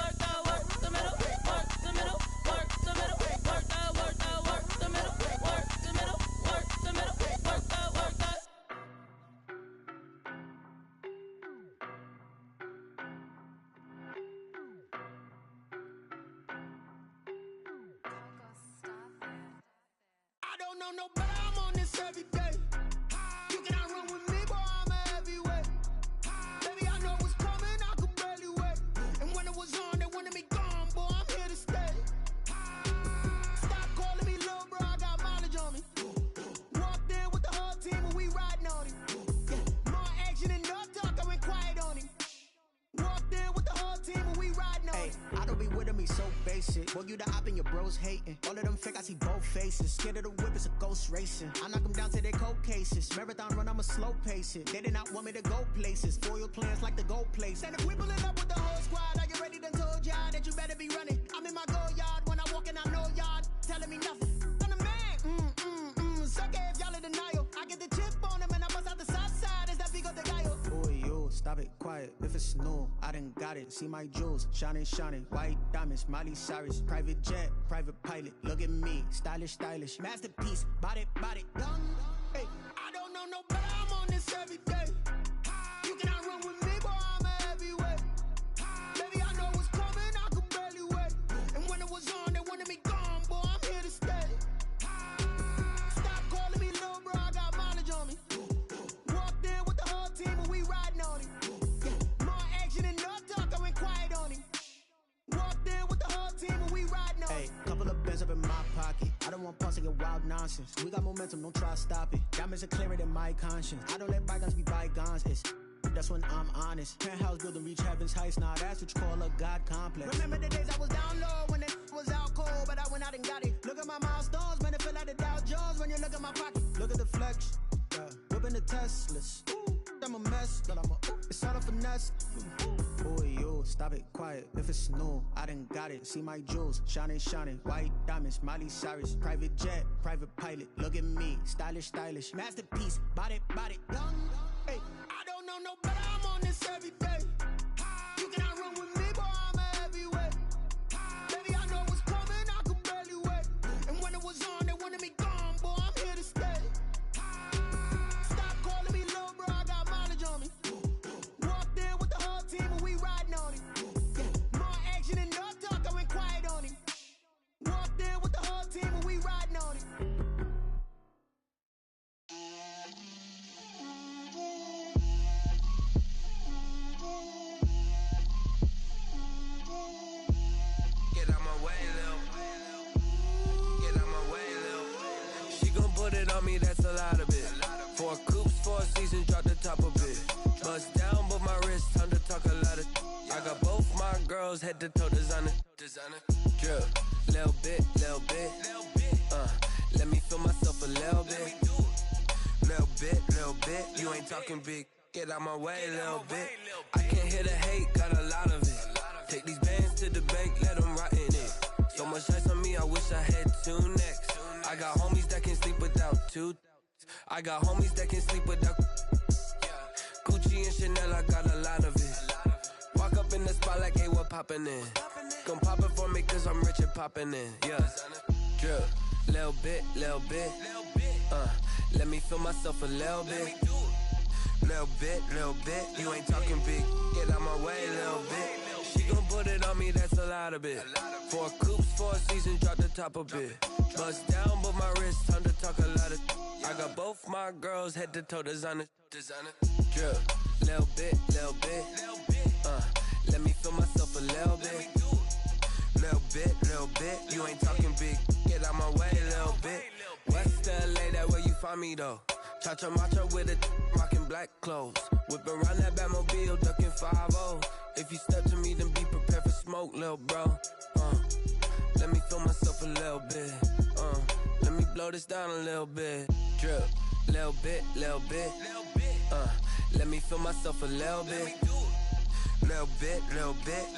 work the middle, work the middle, work the middle, work out, work the middle, work the middle, work the middle, work out, work out. I don't know no better, I'm on this every day. You cannot run with me, boy, I'm a heavyweight. Baby, I know what's coming, I could barely wait. And when it was on, they wanted me gone, boy, I'm here to stay. Stop calling me little bro, I got mileage on me. Walked in with the whole team and we riding on him. Yeah, more action than no talk, I went quiet on him. Walked in with the whole team and we riding on him. I don't be with me so basic. Boy, you the op and your bros hating. All of them fake, I see both faces. Scared of the whip, it's a ghost racing. I knock them down to their cold cases. Marathon run, I'ma slow pace it. They did not want me to go places. Foil plans like the go place. And if we pulling up with the whole squad, are you ready? Done told y'all that you better be running. I'm in my go yard when I walk in, I know y'all telling me nothing. I'm the man, suck it if y'all in denial. I get the chip on him and I bust out the south side. Is that Vigo de Gallo? Boy, yo, stop it, quiet. quiet if it's new. I done got it. See my jewels, shining, shining. White diamonds, Miley Cyrus. Private jet, private pilot. Look at me, stylish, stylish. Masterpiece, body, body. Hey, I don't know no better. I'm on this every day. You cannot run with me, boy. I'm a heavyweight. Baby, I know what's coming. I could barely wait. And when it was on, they wanted me gone, boy. I'm here to stay. Stop calling me little bro. I got mileage on me. Walked in with the whole team and we riding on him. More action and no talk. I went quiet on him. Walked in with the whole team and we riding on him. Hey, couple of bands up in my pocket. I don't want pause to get wild nonsense. We got momentum, don't try to stop it. Diamonds are clearer than my conscience. I don't let bygones be bygones. That's when I'm honest. Penthouse building, reach heaven's heights. Now that's what you call a God complex. Remember the days I was down low when it was out cold, but I went out and got it. Look at my milestones, man, it feel like the Dow Jones when you look at my pocket. Look at the flex, whipping the Teslas. I'm a mess, but it's all a finesse. Boy, you, stop it, quiet, if it's new, I done got it. See my jewels, shining, shining. White diamonds, Miley Cyrus. Private jet, private pilot. Look at me, stylish, stylish. Masterpiece, body, body. Hey, I don't know no better. I'm on this every day. You cannot run with me, boy. I'm a heavyweight. Baby, I know what's coming. I could barely wait. And when it was on, they wanted me gone, boy. I'm here to stay. Stop calling me little bro. I got mileage on me. Walked in with the whole team and we riding on him. More action and no talk. I went quiet on him. Walked in with the whole team and we riding on him. On me, that's a lot of it. 4 coops, 4 seasons, drop the top of it. Bust down, but my wrist, time to talk a lot of. I got both my girls head to toe designer. Drip, little bit, little bit. Let me feel myself a little bit. Little bit. You ain't talking big. Get out my way, little bit. I can't hear the hate, got a lot of it. Take these bands to the bank, let them rot in it. So much ice on me, I wish I had 2 necks. I got homies that can sleep without 2. I got homies that can sleep without Gucci and Chanel, I got a lot of it. Walk up in the spot like, hey, what poppin' in? Gon' pop it for me cause I'm rich and poppin' in, yeah. Drip, little bit. Let me feel myself a little bit. Little bit. You ain't talking big. Get out my way, little bit. She gon' put it on me, that's a lot of it. 4 coops, 4 seasons, drop the top a bit. Bust down, but my wrist, time to talk a lot of. I got both my girls head to toe designer. Drip, little bit. Let me feel myself a little bit. Little bit. You ain't talking big. Get out my way, little bit. West LA, that where you find me though. Cha-cha macha with a rockin' black clothes. Whip around that Batmobile, ducking 5-0. If you step to me, then be prepared for smoke, little bro. Let me feel myself a little bit. Let me blow this down a little bit. Drip, little bit. Let me feel myself a little bit. Little bit.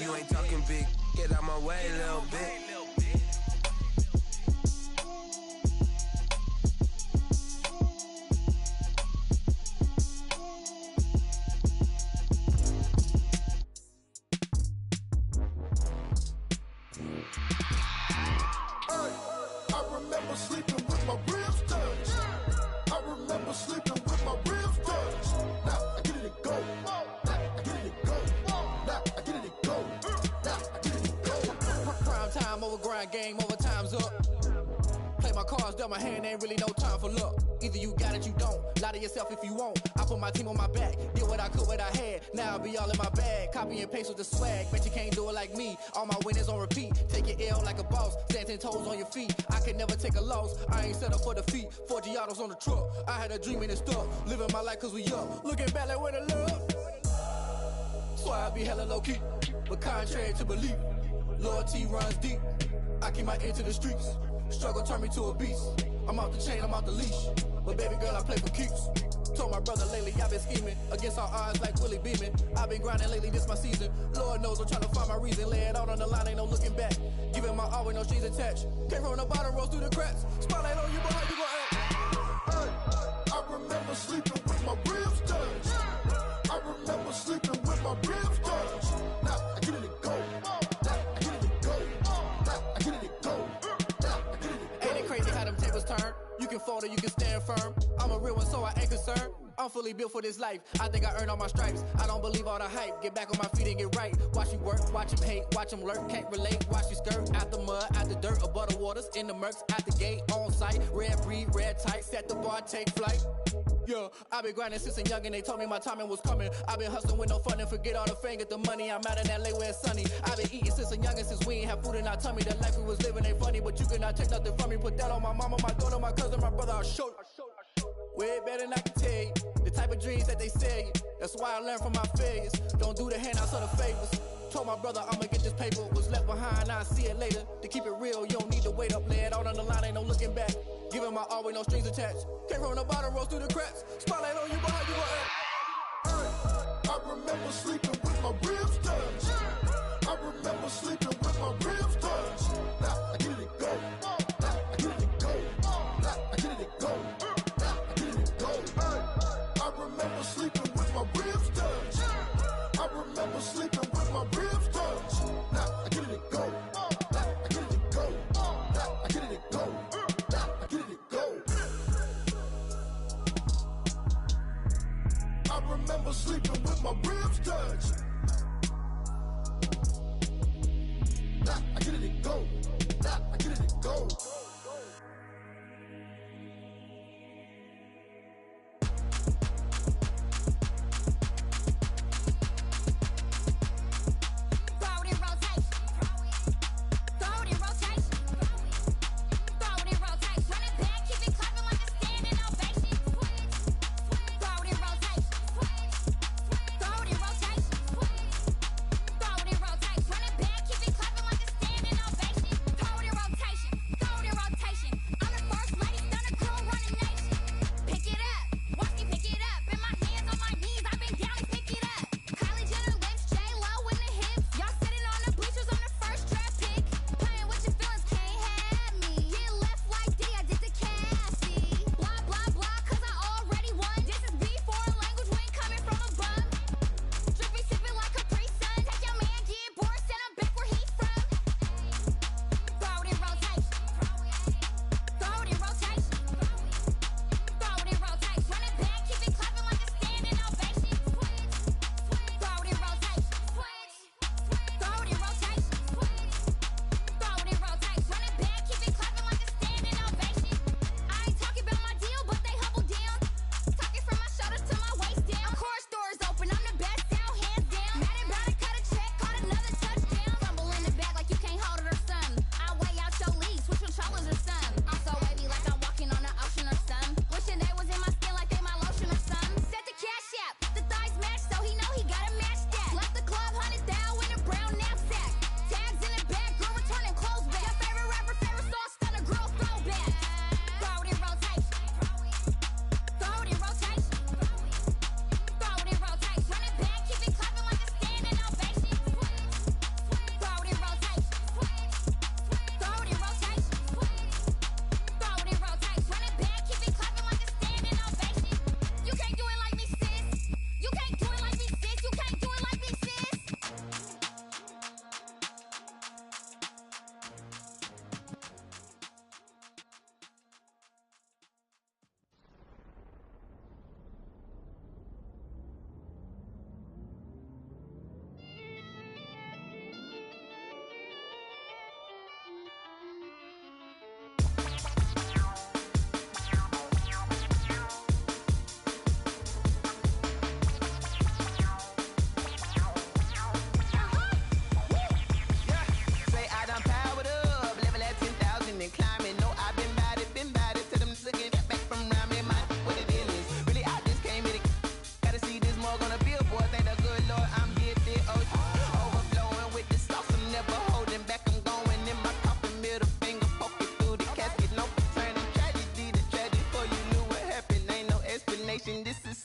You ain't talking big. Get out my way, little bit. Sleeping with my ribs touched. I remember sleeping with my ribs touched. Now I get it and go. Now I get it and go. Now I get it and go. Now I get it and go. Prime time over grind game, over time's up. Play my cards, dealt my hand, ain't really no time for luck. Either you got it, you don't. Lie to yourself if you won't. I put my team on my back, did what I could, what I had. Now I'll be all in my bag. Copy and paste with the swag. Bet you can't do it like me. All my winners on repeat. Take your L like a boss. Stand 10 toes on your feet. I can never take a loss. I ain't set up for defeat. 4 Giottos on the truck. I had a dream and it stuck. Living my life cause we up. Looking back like where the love. So I be hella low key. But contrary to belief, loyalty runs deep. I keep my ear to the streets. Struggle turned me to a beast. I'm off the chain, I'm off the leash. But baby girl, I play for keeps. Told my brother lately, I've been scheming against all odds like Willie Beeman. I've been grinding lately, this my season. Lord knows I'm trying to find my reason. Lay it out on the line, ain't no looking back. Giving my all with no strings attached. Came from the bottom, rose through the cracks. Spotlight on you, but how you gon' act? I remember sleeping with my ribs touched. I remember sleeping with my my rims touch. Now I get it and go. Now I get it and go. Now I get it and go. Now I get it and go. Ain't it crazy how them tables turn? You can fold or you can stand firm. I'm a real one, so I ain't concerned. I'm fully built for this life. I think I earned all my stripes. I don't believe all the hype. Get back on my feet and get right. Watch you work, watch him hate, watch him lurk. Can't relate, watch you skirt. Out the mud, out the dirt, above the waters, in the murks, out the gate, on site. Red breed, red tight, set the bar, take flight. Yeah, I been grinding since a young and they told me my timing was coming. I been hustling with no fun and forget all the fame, get the money. I'm out in LA where it's sunny. I been eating since a young and since we ain't have food in our tummy. The life we was living ain't funny, but you cannot take nothing from me. Put that on my mama, my daughter, my cousin, my brother, I'll show you. Way better than I can tell you. The type of dreams that they sell you. That's why I learned from my failures. Don't do the handouts or the favors. Told my brother I'ma get this paper. Was left behind, I'll see it later. To keep it real, you don't need to wait up. Lay it out on the line, ain't no looking back. Giving my all with no strings attached. Came from the bottom, rose through the cracks. Spotlight on you, but how you gon' act? I remember sleeping with my ribs touched. I remember sleeping with my ribs touched. Now I get it and go. Now I get it and go. Now I get it and go. Now I get it and go. I remember sleeping with my ribs touched. I remember sleeping with my ribs touched. Now I get it and go. Now I get it and go. Now I get it and go. Now I get it and go. I remember sleeping with my ribs touched. Now I get it and go. Now I get it and go.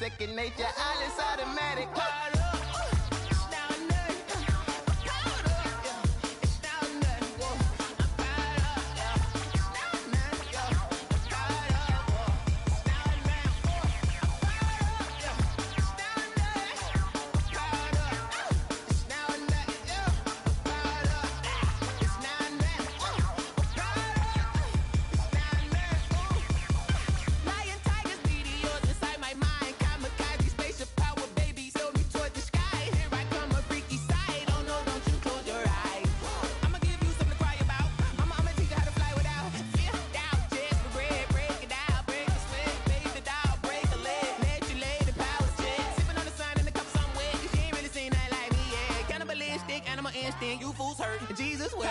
second nature. All is automatic. animal instinct, you fools hurt. Jesus will.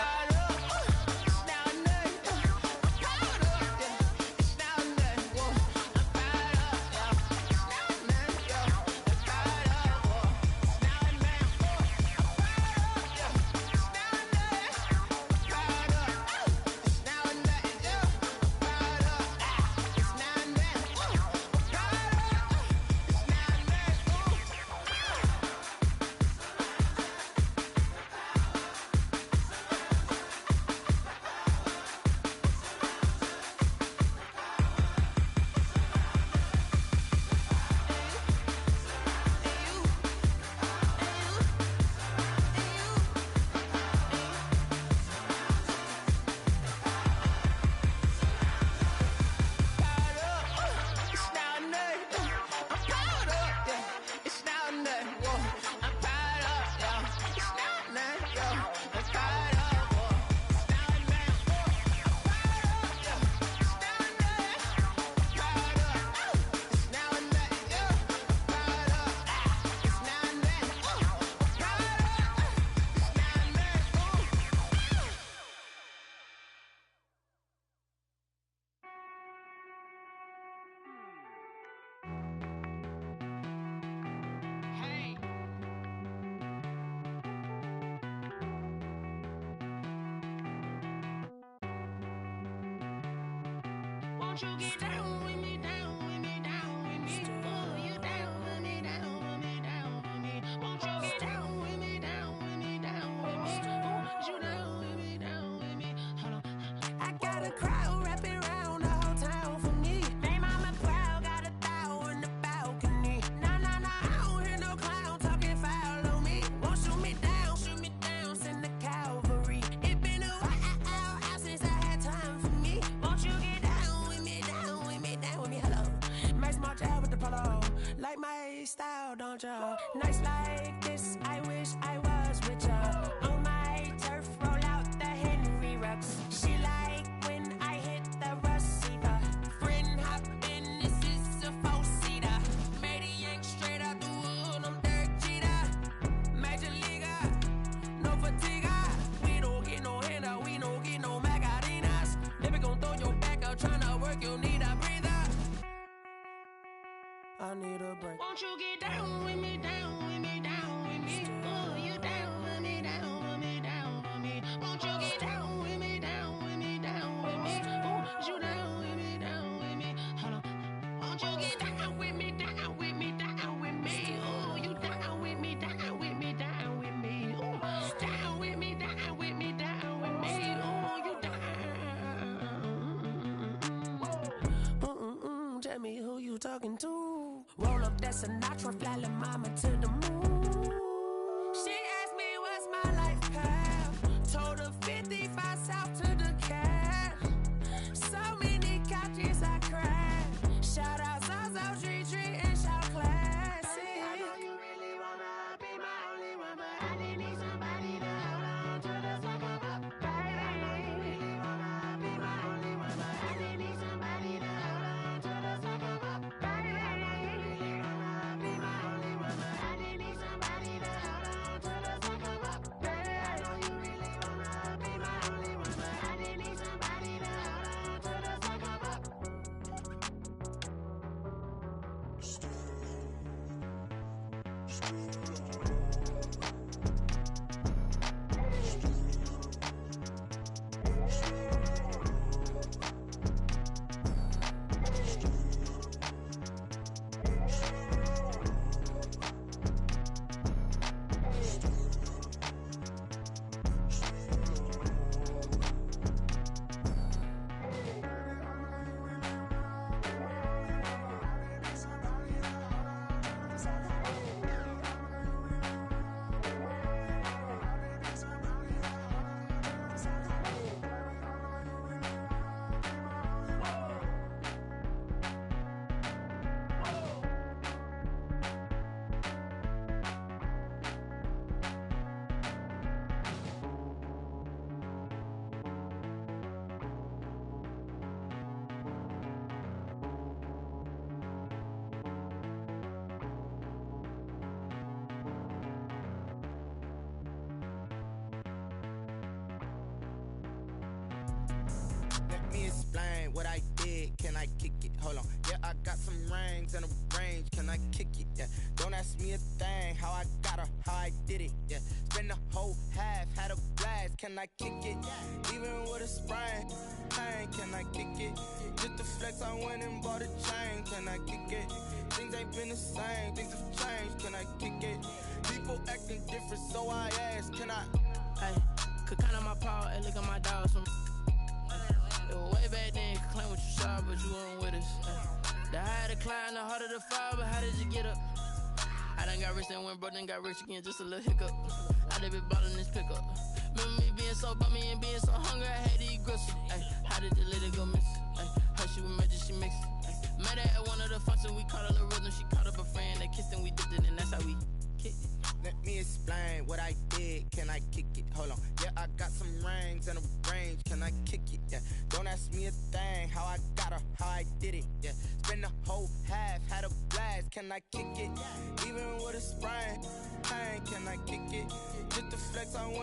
Won't you get down with me, down with me, down with me? Oh, you down with me, down with me, down with me. Won't you get down with me, down with me, down with me? Oh, you down with me, down with me? Hold on. I got a crowd wrapping around the whole town for me. They mama proud, got a thou in the balcony. Nah, nah, nah, I don't hear no clown talking foul on me. Won't shoot me down, send the cavalry. It been a while since I had time for me. Won't you get down with me, down with me, down with me? Hello. Max March out with the polo. Like my style, don't ya? Nights like this, I wish I was with ya. On my turf, roll out the Henry Rux. She like when I hit the receiver. Friend hop in, this is a four-seater. Made a yank straight out the wood, I'm Derek Jeter. Major leaguer, no fatigue. We don't get no handout, we don't get no Macarinas. Never gon' throw your back out, tryna work, you need a breather. I need a break. Won't you get down with me, down with me, down with me? Oh, you down with me, down with me, down with me? Won't you get down with me, down with me, down with me? Oh, you down with me, down with me? Hold on. Won't you get down with me, down with me, down with me? Oh, you down with me, down with me, down with me? Oh, down with me, down with me, down with me? Oh, you down. Tell me who you talking to. Roll up that Sinatra, fly la mama to the moon. She asked me what's my life path. Told her 55 south to the cab. So many couches I crashed. Shout out South Street and shout classic. I know you really wanna be my only one, but I didn't need somebody to hold on to the second up. Baby, I know you really wanna be my only one, but I didn't need somebody to hold on to the second up. Baby, I know you really wanna be my only one, but I didn't need somebody to hold on to the second up. Baby, I know you really wanna be my only one, but Let me explain what I did. Can I kick it? Hold on. Yeah, I got some rings and a range. Can I kick it? Yeah. Don't ask me a thing. How I got her, how I did it. Yeah. Spend the whole half, had a blast. Can I kick it? Even with a sprain. Pain, can I kick it? Just the flex, I went and bought a chain. Can I kick it? Things ain't been the same. Things have changed. Can I kick it? People acting different, so I ask. Can I? Hey, could count on my power and look at my dogs from. It was way back then, could claim what you saw, but you weren't with us. The higher the climb, the harder the fall, but how did you get up? I done got rich and went broke, then got rich again, just a little hiccup. I done been ballin' this pickup. Remember me being so bummy and being so hungry, I had to eat gristle. Ay, how did the lady go miss? Ay, her she was magic, she mixed. Met her at one of the functions, we caught a little rhythm, she caught up a friend, they kissed and we dipped it, and that's how we kicked it. Let me explain what I did. Can I kick it? Hold on. Yeah, I got some rings and a range. Can I kick it? Yeah. Don't ask me a thing. How I got her, how I did it. Yeah. Spend the whole half, had a blast. Can I kick it? Even with a sprain. Pain, can I kick it? Just the flex, I went.